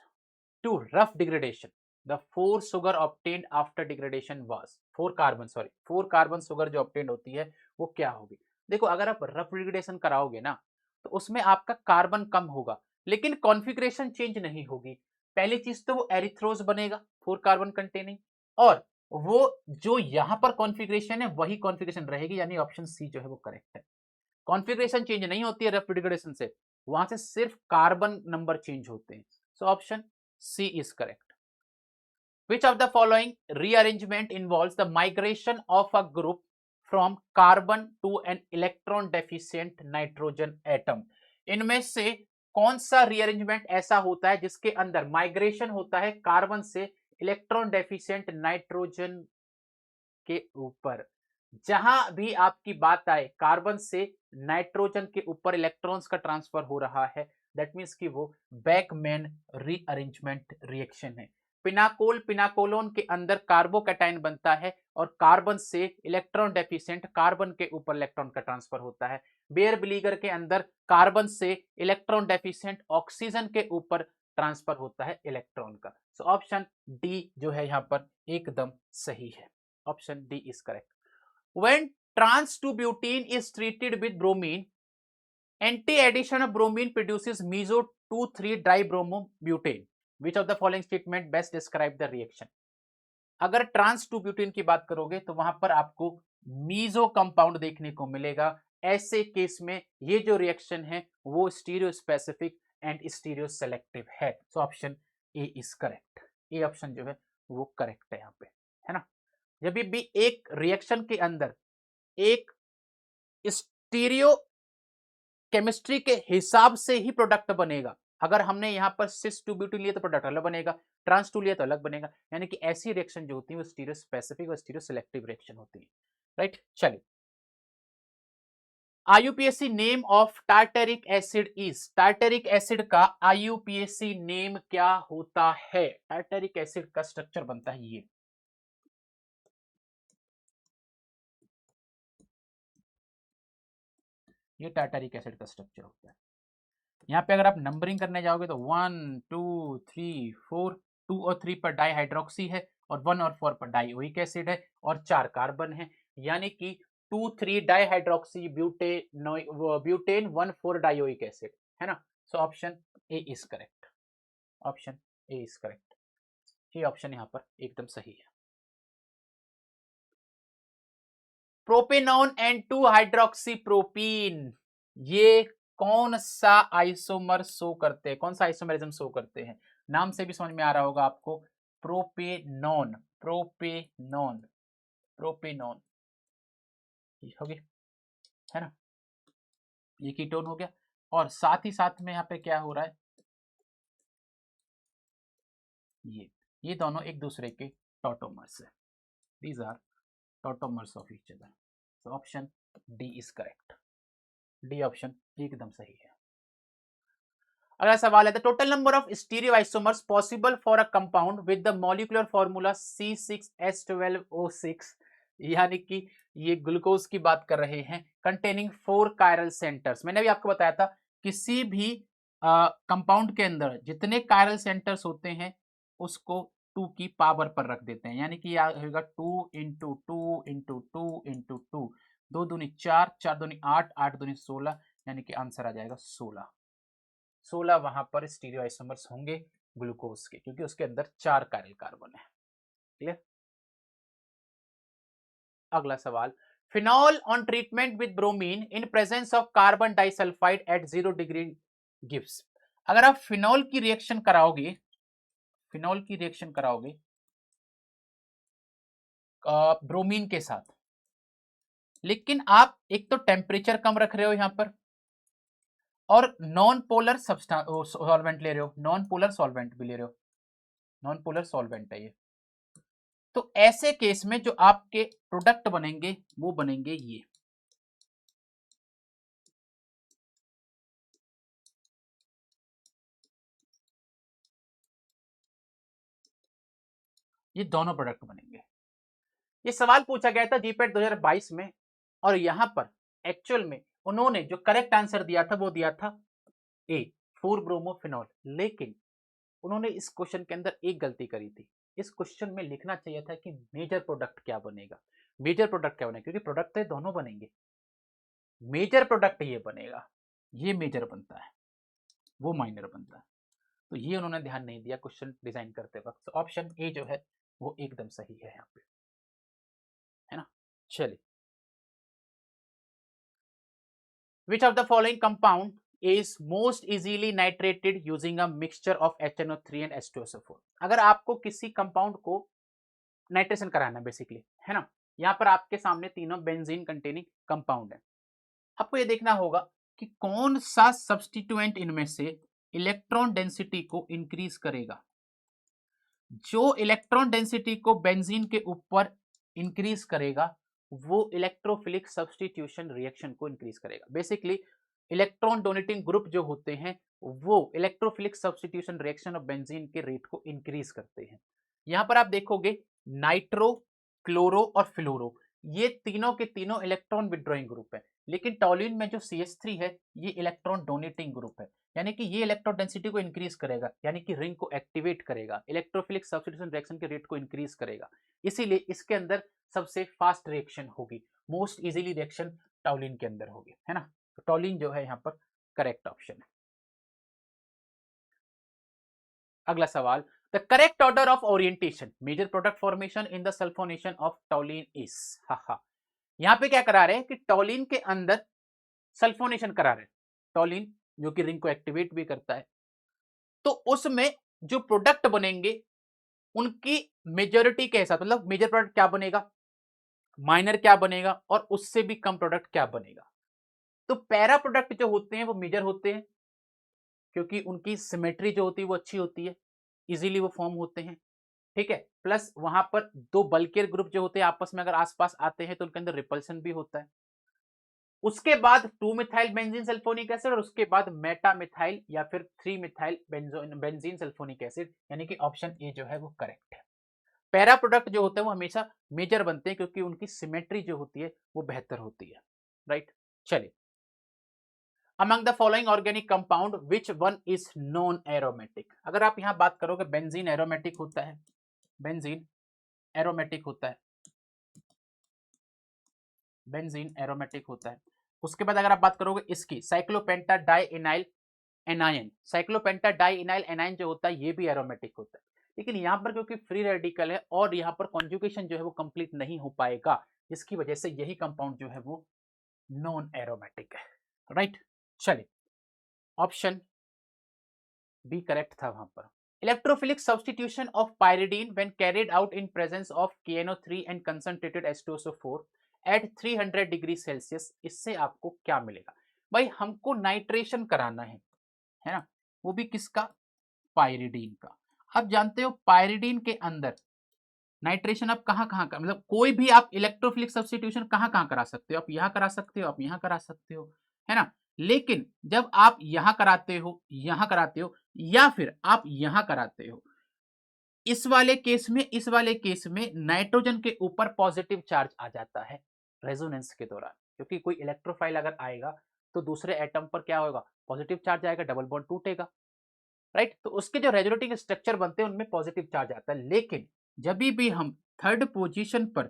to rough degradation. The 4 sugar obtained after degradation was 4 carbon sugar जो obtained होती है वो क्या होगी? देखो, अगर आप रफ डिग्रेडेशन कराओगे ना तो उसमें आपका कार्बन कम होगा लेकिन कॉन्फ़िगरेशन चेंज नहीं होगी। पहली चीज तो वो एरिथ्रोज बनेगा 4 कार्बन कंटेनिंग, और वो जो यहां पर कॉन्फ़िगरेशन है वही कॉन्फ़िगरेशन रहेगी, यानी ऑप्शन सी जो है वो करेक्ट है। कॉन्फ़िगरेशन चेंज नहीं होती है रफ डिग्रेडेशन से, वहां से सिर्फ कार्बन नंबर चेंज होते हैं। So option C is correct. Which of the following rearrangement involves the migration of a group from carbon to an electron deficient nitrogen atom? इनमें से कौन सा रीअरेंजमेंट ऐसा होता है जिसके अंदर माइग्रेशन होता है कार्बन से इलेक्ट्रॉन डेफिशिएंट नाइट्रोजन के ऊपर? जहां भी आपकी बात आए कार्बन से नाइट्रोजन के ऊपर इलेक्ट्रॉन्स का ट्रांसफर हो रहा है, दैट मीन्स कि वो बैकमैन रीअरेंजमेंट रिएक्शन है। पिनाकोल पिनाकोलोन के अंदर कार्बोकैटायन बनता है और कार्बन से इलेक्ट्रॉन डेफिशिएंट कार्बन के ऊपर इलेक्ट्रॉन का ट्रांसफर होता है। बेयर बिलीगर के अंदर कार्बन से इलेक्ट्रॉन डेफिशिएंट ऑक्सीजन के ऊपर ट्रांसफर होता है इलेक्ट्रॉन का। सो ऑप्शन डी जो है यहाँ पर एकदम सही है। Option D is correct. When trans two butene is treated with bromine, anti addition of bromine produces meso 2,3 dibromobutane. Which of the following statement best describe the reaction? अगर ट्रांस टू ब्यूटेन की बात करोगे तो वहां पर आपको मीजो कंपाउंड देखने को मिलेगा। ऐसे केस में ये जो रिएक्शन है वो stereo specific and stereo selective है। So option A is correct. A option जो है वो करेक्ट है यहाँ पे, है ना। जब भी एक रिएक्शन के अंदर एक स्टीरियो केमिस्ट्री के हिसाब से ही प्रोडक्ट बनेगा। अगर हमने यहाँ पर सिस टू ब्यूटेन लिया तो प्रोडक्ट अलग बनेगा, ट्रांस टू लिया तो अलग बनेगा। यानी कि ऐसी रिएक्शन जो होती है वो स्टीरियो स्पेसिफिक और स्टीरियो सिलेक्टिव रिएक्शन होती है, राइट। चलिए, IUPAC name of tartaric acid is, tartaric acid का आईयूपीएसी नेम क्या होता है? टार्टरिक एसिड का स्ट्रक्चर बनता है ये टार्टरिक एसिड का स्ट्रक्चर होता है। यहाँ पे अगर आप नंबरिंग करने जाओगे तो 1 2 3 4, 2 और 3 पर डाई हाइड्रोक्सी है और 1 और 4 पर डाइओइक एसिड है और 4 कार्बन है। यानी कि 2 3 di hydroxy butane 1 4 dioic acid, है ना। So option A is correct. Option A is correct. ये ऑप्शन यहाँ पर एकदम सही है। प्रोपेनॉन एंड 2 हाइड्रोक्सी प्रोपीन, ये कौन सा आइसोमर शो करते हैं, कौन सा आइसोमरिज्म शो करते हैं? नाम से भी समझ में आ रहा होगा आपको, प्रोपेनॉन। प्रोपेनॉन, प्रोपेनॉन हो गया, है ना। ये कीटोन हो गया और साथ ही साथ में यहाँ पे क्या हो रहा है, ये दोनों एक दूसरे के टॉटोमर्स है। These are tautomers of each other. So option D is correct. D option एकदम सही है। अगला सवाल है, the total number of stereo isomers possible for a compound with the molecular formula C6H12O6, यानी कि ये ग्लूकोज की बात कर रहे हैं, कंटेनिंग 4 कायरल सेंटर्स। मैंने भी आपको बताया था किसी भी कंपाउंड के अंदर जितने कायरल सेंटर्स होते हैं उसको 2 की पावर पर रख देते हैं। यानी कि यह होगा 2 इंटू 2 इंटू 2 इंटू 2, 2 दूनी 4, 4 दूनी 8, 8 दूनी 16, यानी कि आंसर आ जाएगा 16। 16 वहां पर स्टीरियो आइसोमर्स होंगे ग्लूकोज के, क्योंकि उसके अंदर 4 कायरल कार्बन है। क्लियर। अगला सवाल, phenol on treatment with bromine in presence of carbon disulphide at 0 degree gives. अगर आप फिनॉल की रिएक्शन कराओगे, फिनॉल की रिएक्शन कराओगे ब्रोमीन के साथ, लेकिन आप एक तो टेम्परेचर कम रख रहे हो यहां पर और नॉन पोलर सॉल्वेंट ले रहे हो, नॉन पोलर सॉल्वेंट भी ले रहे हो, नॉन पोलर सॉल्वेंट है ये। तो ऐसे केस में जो आपके प्रोडक्ट बनेंगे वो बनेंगे ये दोनों प्रोडक्ट बनेंगे। ये सवाल पूछा गया था जीपेट 2022 में और यहां पर एक्चुअल में उन्होंने जो करेक्ट आंसर दिया था वो दिया था ए, 4 ब्रोमोफिनॉल। लेकिन उन्होंने इस क्वेश्चन के अंदर एक गलती करी थी। इस क्वेश्चन में लिखना चाहिए था कि मेजर प्रोडक्ट क्या बनेगा। मेजर प्रोडक्ट क्या बनेगा, क्योंकि प्रोडक्ट तो दोनों बनेंगे, मेजर प्रोडक्ट ये बनेगा, ये मेजर बनता है, वो माइनर बनता है। तो ये उन्होंने ध्यान नहीं दिया क्वेश्चन डिजाइन करते वक्त। तो ऑप्शन ए जो है वो एकदम सही है यहाँ पे, है ना। चलिए, which of the following compound is most easily nitrated using a mixture of HNO3 and H2SO4। अगर आपको किसी कंपाउंड को नाइट्रेशन कराना है बेसिकली, है ना, यहाँ पर आपके सामने तीनों बेंजीन कंटेनिंग कंपाउंड है। आपको ये देखना होगा कि कौन सा सब्स्टिट्यूएंट इनमें से इलेक्ट्रॉन डेंसिटी को इंक्रीज करेगा। जो इलेक्ट्रॉन डेंसिटी को बेंजीन के ऊपर इंक्रीज करेगा वो इलेक्ट्रोफिलिक सब्स्टिट्यूशन रिएक्शन को इंक्रीज करेगा। बेसिकली इलेक्ट्रॉन डोनेटिंग ग्रुप जो होते हैं वो electrophilic substitution reaction of benzene के रेट को इंक्रीज करते हैं। यहां पर आप देखोगे नाइट्रो, क्लोरो और फ्लोरो, ये तीनों के तीनों इलेक्ट्रॉन विड्रॉइंग ग्रुप है, लेकिन टॉल्यूइन में जो CH3 है ये इलेक्ट्रॉन डोनेटिंग ग्रुप है, यानी कि ये इलेक्ट्रॉन डेंसिटी को इंक्रीज करेगा, यानी कि रिंग को एक्टिवेट करेगा, इलेक्ट्रोफिलिक सब्स्टिट्यूशन रिएक्शन के रेट को इंक्रीज करेगा, इसीलिए इसके अंदर सबसे फास्ट रिएक्शन होगी, मोस्ट इजीली रिएक्शन टॉल्यूइन के अंदर होगी, है ना। तो टॉल्यूइन जो है यहाँ पर करेक्ट ऑप्शन है। अगला सवाल, the correct order of orientation major product formation in the sulphonation of toluene is, हा यहाँ पे क्या करा रहे हैं कि टॉल्यूइन के अंदर सल्फोनेशन करा रहे हैं, टॉल्यूइन जो कि रिंग को एक्टिवेट भी करता है, तो उसमें जो प्रोडक्ट बनेंगे उनकी मेजोरिटी के हिसाब, मतलब मेजर प्रोडक्ट क्या बनेगा, माइनर क्या बनेगा और उससे भी कम प्रोडक्ट क्या बनेगा। तो पैरा प्रोडक्ट जो होते हैं वो मेजर होते हैं क्योंकि उनकी सिमेट्री जो होती है वो अच्छी होती है, इजीली वो फॉर्म होते हैं, ठीक है। प्लस वहां पर दो बल्कियर ग्रुप जो होते हैं आपस में अगर आसपास आते हैं तो उनके अंदर रिपल्सन भी होता है। उसके बाद 2 मिथाइल बेंजीन सल्फोनिक एसिड और उसके बाद मेटा मिथाइल या फिर 3 मिथाइल बेंजीन सल्फोनिक एसिड, यानी कि ऑप्शन ए जो है वो करेक्ट है। पैरा प्रोडक्ट जो होते हैं वो हमेशा मेजर बनते हैं क्योंकि उनकी सिमेट्री जो होती है वो बेहतर होती है, राइट। चलिए, among the following organic compound which one is non aromatic, अगर आप यहां बात करोगे बेंजीन एरोमेटिक होता है, बेंजीन एरोमेटिक होता है, बेंजीन एरोमेटिक होता है। उसके बाद अगर आप बात करोगे इसकी साइक्लोपेंटा डाइइनाइल एनायन, साइक्लोपेंटा डाइइनाइल एनायन जो होता है ये भी एरोमेटिक होता है, लेकिन यहाँ पर क्योंकि फ्री रेडिकल है और यहाँ पर कॉन्जुगेशन जो है वो कंप्लीट नहीं हो पाएगा, जिसकी वजह से यही कंपाउंड जो है वो नॉन एरोमेटिक है, राइट। चलिए, ऑप्शन बी करेक्ट था वहां पर। Electrophilic substitution of pyridine when carried out in presence of KNO3 and concentrated H2SO4 at 300 degree Celsius, इससे आपको क्या मिलेगा। भाई हमको नाइट्रेशन कराना है ना, वो भी किसका, पायरिडीन का। आप जानते हो पायरिडीन के अंदर नाइट्रेशन आप कहां कहां का, मतलब कोई भी आप इलेक्ट्रोफिलिक सब्स्टिट्यूशन कहां कहां करा सकते हो, आप यहां करा सकते हो, आप यहां करा सकते हो, है ना। लेकिन जब आप यहां कराते हो, यहां कराते हो या फिर आप यहां कराते हो, इस वाले केस में, इस वाले केस में नाइट्रोजन के ऊपर पॉजिटिव चार्ज आ जाता है रेजोनेंस के दौरान, क्योंकि कोई इलेक्ट्रोफाइल अगर आएगा तो दूसरे एटम पर क्या होगा, पॉजिटिव चार्ज आएगा, डबल बॉन्ड टूटेगा, राइट। तो उसके जो रेजोनेटिंग स्ट्रक्चर बनते हैं उनमें पॉजिटिव चार्ज आता है, लेकिन जब भी हम थर्ड पोजीशन पर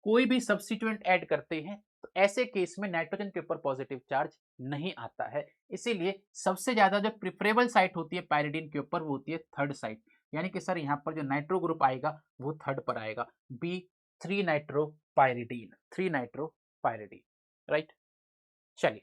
कोई भी सब्स्टिट्यूएंट ऐड करते हैं तो ऐसे केस में नाइट्रोजन के ऊपर पॉजिटिव चार्ज नहीं आता है, इसीलिए सबसे ज्यादा जो प्रिफरेबल साइट होती है पायरिडीन के ऊपर वो होती है थर्ड साइट, यानी कि सर यहाँ पर जो नाइट्रो ग्रुप आएगा वो थर्ड पर आएगा, B 3 nitro pyridine, 3 nitro pyridine, right. चलिए,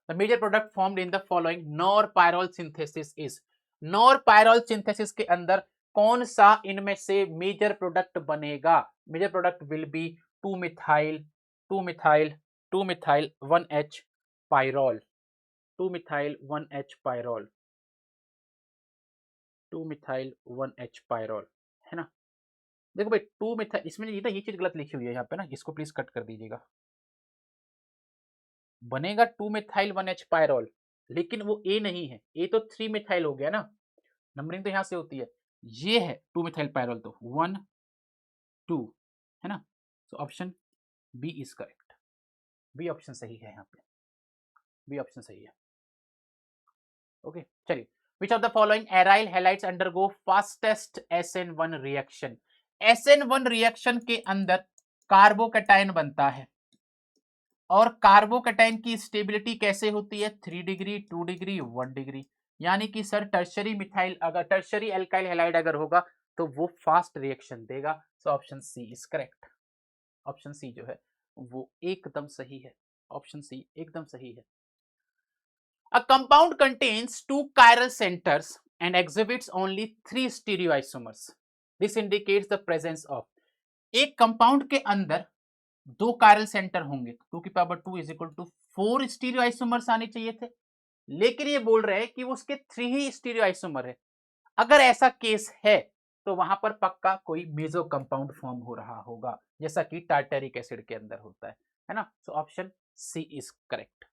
the major product formed in the following norpyrrole synthesis is, norpyrrole synthesis के अंदर कौन सा इनमें से मेजर प्रोडक्ट बनेगा, major product will be 2 methyl 2 methyl 2 methyl 1H pyrrole, 2 methyl 1H pyrrole, 2 methyl 1H pyrrole, है ना। देखो भाई 2 मिथाइल, इसमें ये चीज गलत लिखी हुई है यहाँ पे ना, इसको प्लीज कट कर दीजिएगा, बनेगा 2 मिथाइल 1H पायरोल, लेकिन वो ए नहीं है, ए तो 3 मिथाइल हो गया ना, नंबरिंग तो यहां से होती है, ये है 2 मिथाइल पायरोल, तो 1 2, है ना। तो option B is correct, B option सही है, यहाँ पे बी ऑप्शन सही है, ओके। चलिए, which of the following aryl halides undergo fastest SN1 reaction, SN1 reaction के अंदर कार्बोकैटायन बनता है और कार्बोकैटायन की स्टेबिलिटी कैसे होती है, 3 डिग्री 2 डिग्री 1 डिग्री, यानी कि सर टर्शरी मिथाइल, अगर टर्शरी एल्काइल हैलाइड अगर होगा तो वो फास्ट रिएक्शन देगा, so option C is correct, option C जो है वो एकदम सही है, ऑप्शन सी एकदम सही है। A compound contains 2 chiral centers and exhibits only 3 stereoisomers, this indicates the presence of, एक कंपाउंड के अंदर 2 chiral सेंटर होंगे, 2 की power 2 is equal to 4 stereo isomers आने चाहिए थे, लेकिन ये बोल रहे हैं कि उसके 3 ही स्टीरियो आइसोमर है। अगर ऐसा केस है तो वहां पर पक्का कोई मेजो कंपाउंड फॉर्म हो रहा होगा, जैसा कि टार्टरिक एसिड के अंदर होता है ना। So option C is correct,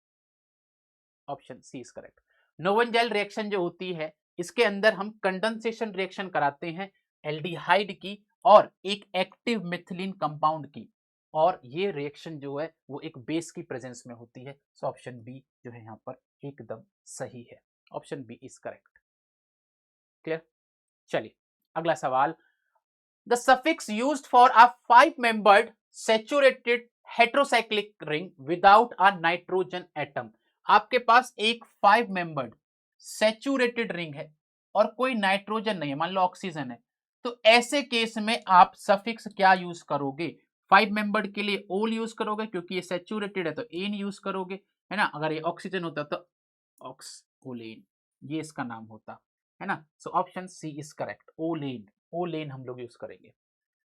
option C is correct. नोवेंजाइल रिएक्शन जो होती है इसके अंदर हम कंडेंसेशन रिएक्शन कराते हैं एल्डिहाइड की और एक एक्टिव मिथिलीन कंपाउंड की, और ये रिएक्शन जो है वो एक बेस की प्रेजेंस में होती है। सो ऑप्शन बी जो है यहाँ पर एकदम सही है, option B is correct. Clear? चलिए अगला सवाल, the suffix used for a 5 membered saturated heterocyclic ring without a nitrogen atom. आपके पास एक 5 मेंबर्ड सैचुरेटेड रिंग है और कोई नाइट्रोजन नहीं है, मान लो ऑक्सीजन है, तो ऐसे केस में आप सफिक्स क्या यूज करोगे? 5 मेंबर्ड के लिए ओल यूज करोगे क्योंकि ये सैचुरेटेड है तो एन यूज करोगे, है ना। अगर ये ऑक्सीजन होता तो ऑक्सओलेन, ये इसका नाम होता, है ना। So option C is correct, ओलेन, ओलेन हम लोग यूज करेंगे,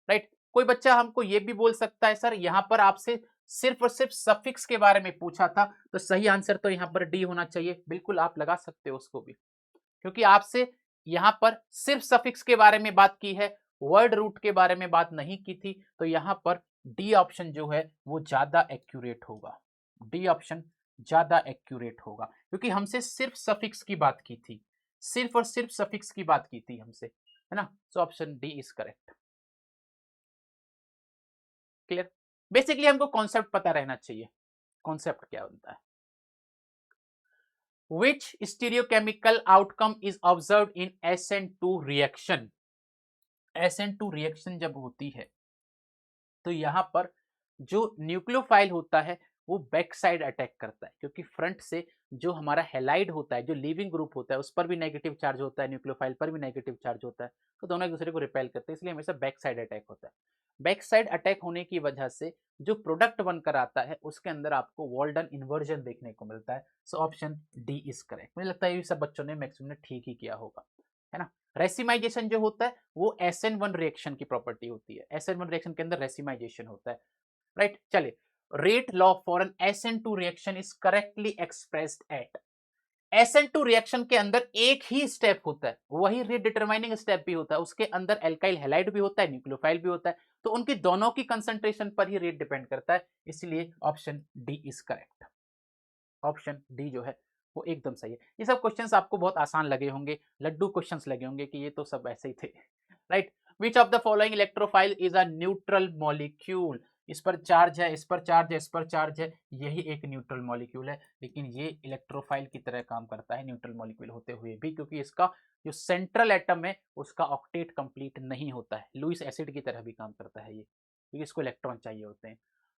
राइट। कोई बच्चा हमको ये भी बोल सकता है सर यहाँ पर आपसे सिर्फ और सिर्फ सफिक्स के बारे में पूछा था, तो सही आंसर तो यहाँ पर डी होना चाहिए। बिल्कुल आप लगा सकते हो उसको भी, क्योंकि आपसे यहाँ पर सिर्फ सफिक्स के बारे में बात की है, वर्ड रूट के बारे में बात नहीं की थी, तो यहाँ पर डी ऑप्शन जो है वो ज्यादा एक्यूरेट होगा, डी ऑप्शन ज्यादा एक्यूरेट होगा, क्योंकि हमसे सिर्फ सफिक्स की बात की थी, सिर्फ और सिर्फ सफिक्स की बात की थी हमसे, है ना। So option D is correct. Clear? Basically हमको कॉन्सेप्ट पता रहना चाहिए, कॉन्सेप्ट क्या होता है। Which stereochemical outcome is observed in SN2 reaction? SN2 reaction जब होती है तो यहां पर जो न्यूक्लियोफाइल होता है वो बैक साइड अटैक करता है, क्योंकि फ्रंट से जो हमारा हेलाइड होता है, जो लीविंग ग्रुप होता है, उस पर भी नेगेटिव चार्ज होता है, न्यूक्लियोफाइल पर भी नेगेटिव चार्ज होता है, तो दोनों एक दूसरे को रिपेल करते हैं, इसलिए हमेशा बैक साइड अटैक होता है। बैक साइड अटैक होने की वजह से जो प्रोडक्ट बनकर आता है उसके अंदर आपको वॉल्डन इन्वर्जन देखने को मिलता है। So option D is correct. मुझे लगता है ये सब बच्चों ने मैक्सिमम ने ठीक ही किया होगा, है ना। रेसिमाइजेशन जो होता है वो SN1 रिएक्शन की प्रॉपर्टी होती है, SN1 रिएक्शन के अंदर रेसिमाइजेशन होता है, राइट। चलिए, rate law for an SN2 reaction is correctly expressed at, SN2 reaction के अंदर एक ही स्टेप होता है, वही रेट डिटरमाइनिंग स्टेप भी होता है, उसके अंदर एल्काइल हैलाइड भी होता है, न्यूक्लियोफाइल भी होता है, तो उनकी दोनों की कंसंट्रेशन पर ही रेट डिपेंड करता है, इसलिए option D is correct, option D जो है वो एकदम सही है। ये सब क्वेश्चंस आपको बहुत आसान लगे होंगे, लड्डू क्वेश्चंस लगे होंगे कि ये तो सब ऐसे ही थे, right. Which of the following electrophile is a neutral molecule? इस पर चार्ज है, इस पर चार्ज है, इस पर चार्ज है, यही एक न्यूट्रल मॉलिक्यूल है, लेकिन ये इलेक्ट्रोफाइल की तरह काम करता है न्यूट्रल मॉलिक्यूल होते हुए भी, क्योंकि इसका जो सेंट्रल एटम है उसका ऑक्टेट कंप्लीट नहीं होता है, लुईस एसिड की तरह भी काम करता है ये, क्योंकि इसको इलेक्ट्रॉन चाहिए होते हैं।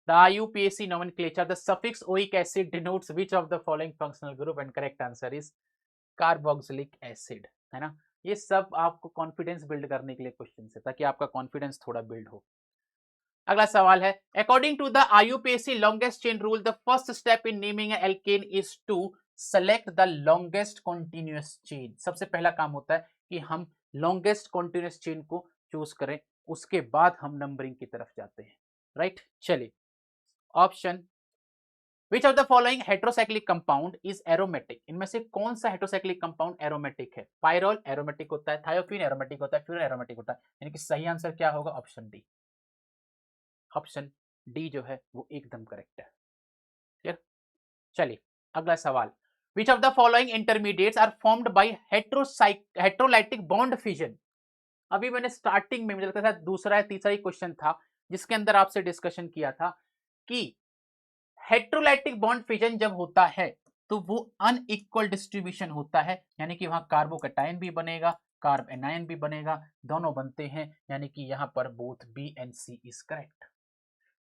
The IUPAC nomenclature, the suffix oic acid denotes which of the following functional group, and correct answer is carboxylic acid, है ना। ये सब आपको कॉन्फिडेंस बिल्ड करने के लिए क्वेश्चन है, ताकि आपका कॉन्फिडेंस थोड़ा बिल्ड हो। अगला सवाल है, according to the IUPAC longest chain rule, the first step in naming alkane is to select the longest continuous chain. सबसे पहला काम होता है कि हम लॉन्गेस्ट कॉन्टिन्यूअस चेन को चूज करें, उसके बाद हम नंबरिंग की तरफ जाते हैं, राइट। चलिए, option, which of the following heterocyclic compound is aromatic? इनमें से कौन सा हेटेरोसाइक्लिक कंपाउंड एरोमेटिक है? पायरोल एरोमेटिक होता है, थायोफिन एरोमेटिक होता है, फ्यूरन एरोमेटिक होता है, यानी कि सही आंसर क्या होगा? ऑप्शन डी, ऑप्शन डी जो है वो एकदम करेक्ट है। क्लियर? चलिए अगला सवाल, which of the following intermediates are formed by heterolytic bond fission? अभी मैंने स्टार्टिंग में, मुझे लगता था दूसरा या तीसरा ही क्वेश्चन था जिसके अंदर आपसे डिस्कशन किया था कि हेटेरोलाइटिक बॉन्ड फिजन जब होता है तो वो अनइक्वल डिस्ट्रीब्यूशन होता है, यानी कि वहां कार्बोकैटायन भी बनेगा, कार्ब एनायन भी बनेगा, दोनों बनते हैं, यानी कि यहां पर both B and C is correct.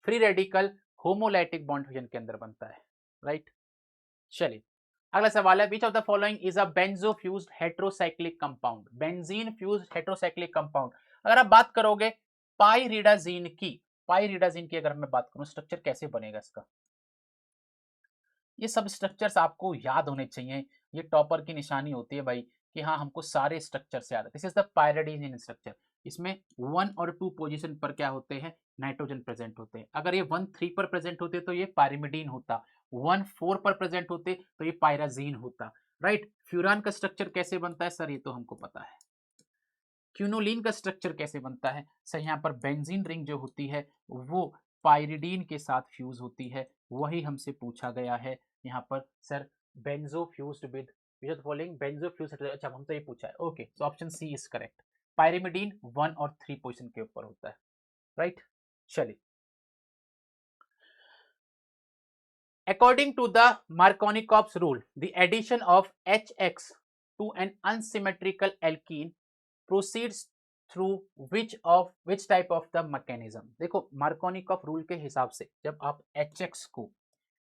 Free radical homolytic bond fission के अंदर बनता है, राइट। चलिए अगला सवाल है, which of the following is a benzo fused heterocyclic compound? Benzene fused heterocyclic compound, अगर आप बात करोगे पाइरिडाजीन की, पाइरिडाजीन की अगर मैं बात करूं, स्ट्रक्चर कैसे बनेगा इसका, ये सब स्ट्रक्चर्स आपको याद होने चाहिए, ये टॉपर की निशानी होती है भाई कि हाँ हमको सारे स्ट्रक्चर से याद है। दिस इज द पाइरिडाजीन स्ट्रक्चर, इसमें 1 और 2 पोजीशन पर क्या होते हैं? नाइट्रोजन प्रेजेंट होते हैं। अगर ये 1 3 पर प्रेजेंट होते तो ये पायरिमिडीन होता, 1 4 पर प्रेजेंट होते तो ये पायराजीन होता, राइट। फ्यूरान का स्ट्रक्चर कैसे बनता है सर? ये तो हमको पता है। क्यूनोलिन का स्ट्रक्चर कैसे बनता है सर? यहाँ पर बेंजीन रिंग जो होती है वो पायरिडीन के साथ फ्यूज होती है, वही हमसे पूछा गया है यहाँ पर sir. Benzo fused with which of the following benzo fused, अच्छा हम तो ये पूछा है, okay so option C is correct. Pyrimidine 1 और 3 पोजीशन के ऊपर होता है, राइट। चलिए, according to the Markovnikov's rule, the addition of HX to an unsymmetrical alkene proceeds through which type of the mechanism। देखो मार्कोनिकॉफ रूल के हिसाब से जब आप HX को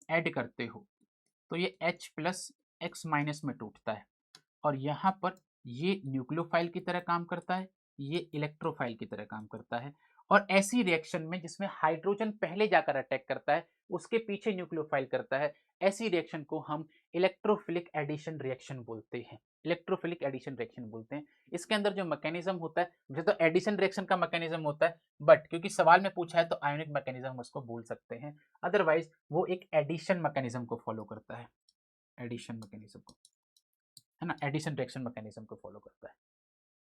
ऐड करते हो तो ये H प्लस एक्स माइनस में टूटता है, और यहाँ पर ये न्यूक्लियोफाइल की तरह काम करता है, ये इलेक्ट्रोफाइल की तरह काम करता है। और ऐसी रिएक्शन में जिसमें हाइड्रोजन पहले जाकर अटैक करता है, उसके पीछे न्यूक्लियोफाइल करता है, ऐसी रिएक्शन को हम इलेक्ट्रोफिलिक एडिशन रिएक्शन बोलते हैं। इलेक्ट्रोफिलिक एडिशन रिएक्शन बोलते हैं। इसके अंदर जो मैकेनिज्म होता है, वैसे तो एडिशन रिएक्शन का मैकेनिज्म होता है, बट क्योंकि सवाल में पूछा है तो आयोनिक मैकेनिज्म हम उसको बोल सकते हैं। अदरवाइज वो एक एडिशन मैकेनिज्म को फॉलो करता है, एडिशन मैकेनिज्म को, है ना, एडिशन रिएक्शन मैकेनिज्म को फॉलो करता है।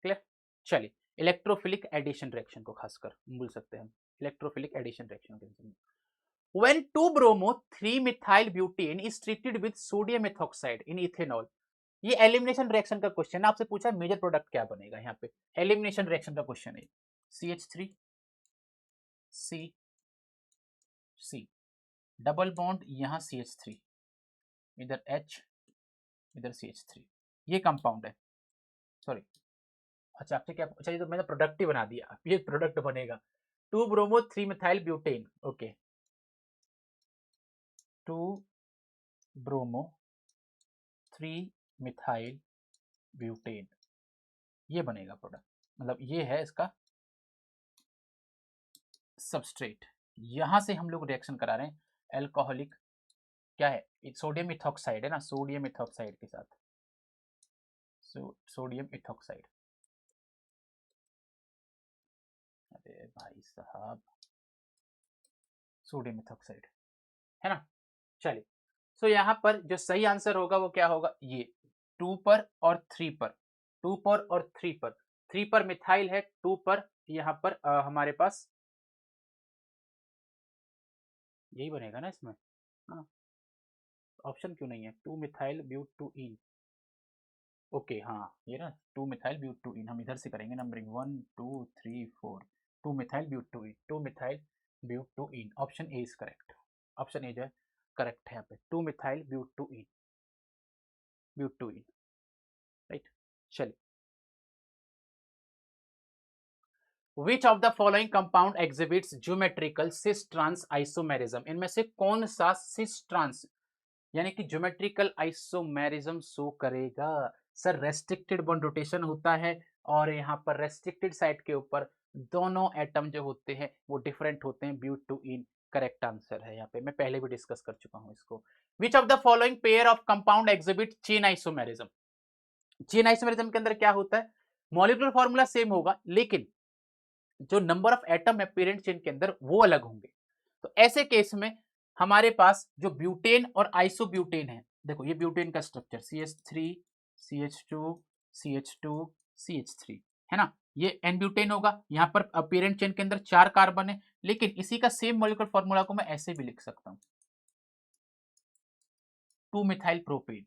क्लियर। चलिए, इलेक्ट्रोफिलिक एडिशन रिएक्शन को खासकर बोल सकते हैं हम, electrophilic addition reaction. When 2-bromo-3-methyl-butane is treated with sodium methoxide in ethanol, ये एलिमिनेशन रिएक्शन का क्वेश्चन, आपसे पूछा मेजर प्रोडक्ट क्या बनेगा, यहाँ पे एलिमिनेशन रिएक्शन का क्वेश्चन है। CH3 C डबल बॉन्ड, यहाँ CH3, इधर H, इधर CH3, ये कंपाउंड है, सॉरी, अच्छा आपसे क्या, अच्छा ये तो मैंने प्रोडक्ट ही बना दिया, ये प्रोडक्ट बनेगा 2-bromo-3-methyl-butane, ओके 2-bromo-3-methyl-butane, ये बनेगा प्रोडक्ट, मतलब ये है इसका सबस्ट्रेट। यहां से हम लोग रिएक्शन करा रहे हैं एल्कोहलिक, क्या है, सोडियम इथॉक्साइड है ना, सोडियम इथॉक्साइड के साथ, सोडियम इथॉक्साइड। अरे भाई साहब, सोडियम इथॉक्साइड, है ना। चलिए, सो यहाँ पर जो सही आंसर होगा वो क्या होगा, ये 2 पर और 3 पर, 2 पर और 3 पर, 3 पर मिथाइल है, 2 पर यहाँ पर हमारे पास यही बनेगा ना इसमें, हाँ ऑप्शन क्यों नहीं है, 2-methyl-butene, ओके हाँ ये ना 2-methyl-butene, हम इधर से करेंगे numbering 1 2 3 4, 2-methyl-butene, 2-methyl-butene, option A is correct, option ए जो है करेक्ट है यहाँ पे, 2-methyl-butene, राइट। चलिए, Which of the following compound exhibits geometrical cis-trans isomerism? इनमें से कौन सा cis-trans यानी कि ज्योमेट्रिकल आइसोमेरिज्म शो करेगा? सर रेस्ट्रिक्टेड बॉन्ड रोटेशन होता है, और यहाँ पर रेस्ट्रिक्टेड साइड के ऊपर दोनों एटम जो होते हैं वो डिफरेंट होते हैं, ब्यूटेन करेक्ट आंसर है यहाँ पे, मैं पहले भी डिस्कस कर चुका हूँ इसको। विच of the following pair of compound exhibit chain isomerism? Chain isomerism के अंदर क्या होता है, मॉलिक्यूलर फॉर्मूला सेम होगा, लेकिन जो नंबर ऑफ एटम है पेरेंट चेन के अंदर वो अलग होंगे। तो ऐसे केस में हमारे पास जो ब्यूटेन और आइसोब्यूटेन है, देखो ये ब्यूटेन का structure CH3 CH2 CH2 CH3 है ना, ये एन ब्यूटेन होगा, यहाँ पर पेरेंट चेन के अंदर 4 कार्बन है, लेकिन इसी का सेम मॉलिक्यूलर फॉर्मूला को मैं ऐसे भी लिख सकता हूं, 2-methyl propane,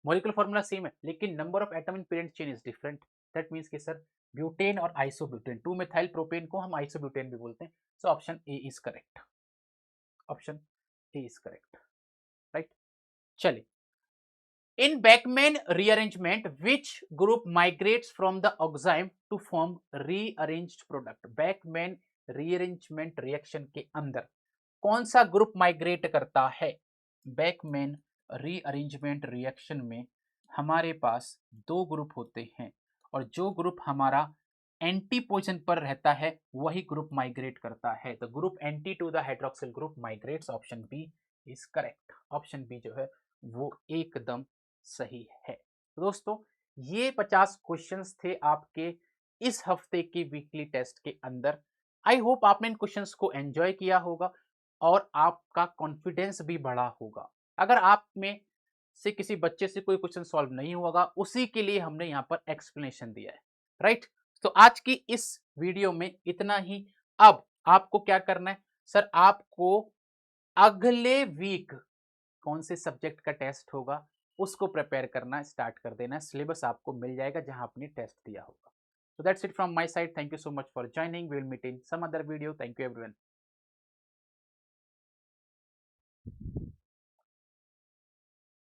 molecular formula same है लेकिन number of atom in parent chain is different. That means कि सर ब्यूटेन और आइसोब्यूटेन, 2-methyl प्रोपेन को हम आइसोब्यूटेन भी बोलते हैं। So option A is correct, option A is correct, right. चलिए, in Beckmann rearrangement which group migrates from the oxime to form rearranged product? Beckmann rearrangement reaction के अंदर कौन सा ग्रुप माइग्रेट करता है? बैकमैन रीअरेंजमेंट रिएक्शन में हमारे पास 2 ग्रुप होते हैं, और जो ग्रुप हमारा एंटी पोजीशन पर रहता है वही ग्रुप माइग्रेट करता है। तो group anti to the hydroxyl group migrates, option B is correct, option B जो है वो एकदम सही है। तो दोस्तों ये 50 क्वेश्चंस थे आपके इस हफ्ते के वीकली टेस्ट के अंदर। आई होप आपने इन क्वेश्चंस को एंजॉय किया होगा और आपका कॉन्फिडेंस भी बढ़ा होगा। अगर आप में से किसी बच्चे से कोई क्वेश्चन सॉल्व नहीं होगा, उसी के लिए हमने यहाँ पर एक्सप्लेनेशन दिया है, राइट। तो आज की इस वीडियो में इतना ही। अब आपको क्या करना है सर, आपको अगले वीक कौन से सब्जेक्ट का टेस्ट होगा उसको प्रिपेयर करना स्टार्ट कर देना। सिलेबस आपको मिल जाएगा जहां आपने टेस्ट दिया होगा। So that's it from my side. Thank you so much for joining. We will meet in some other video. Thank you everyone.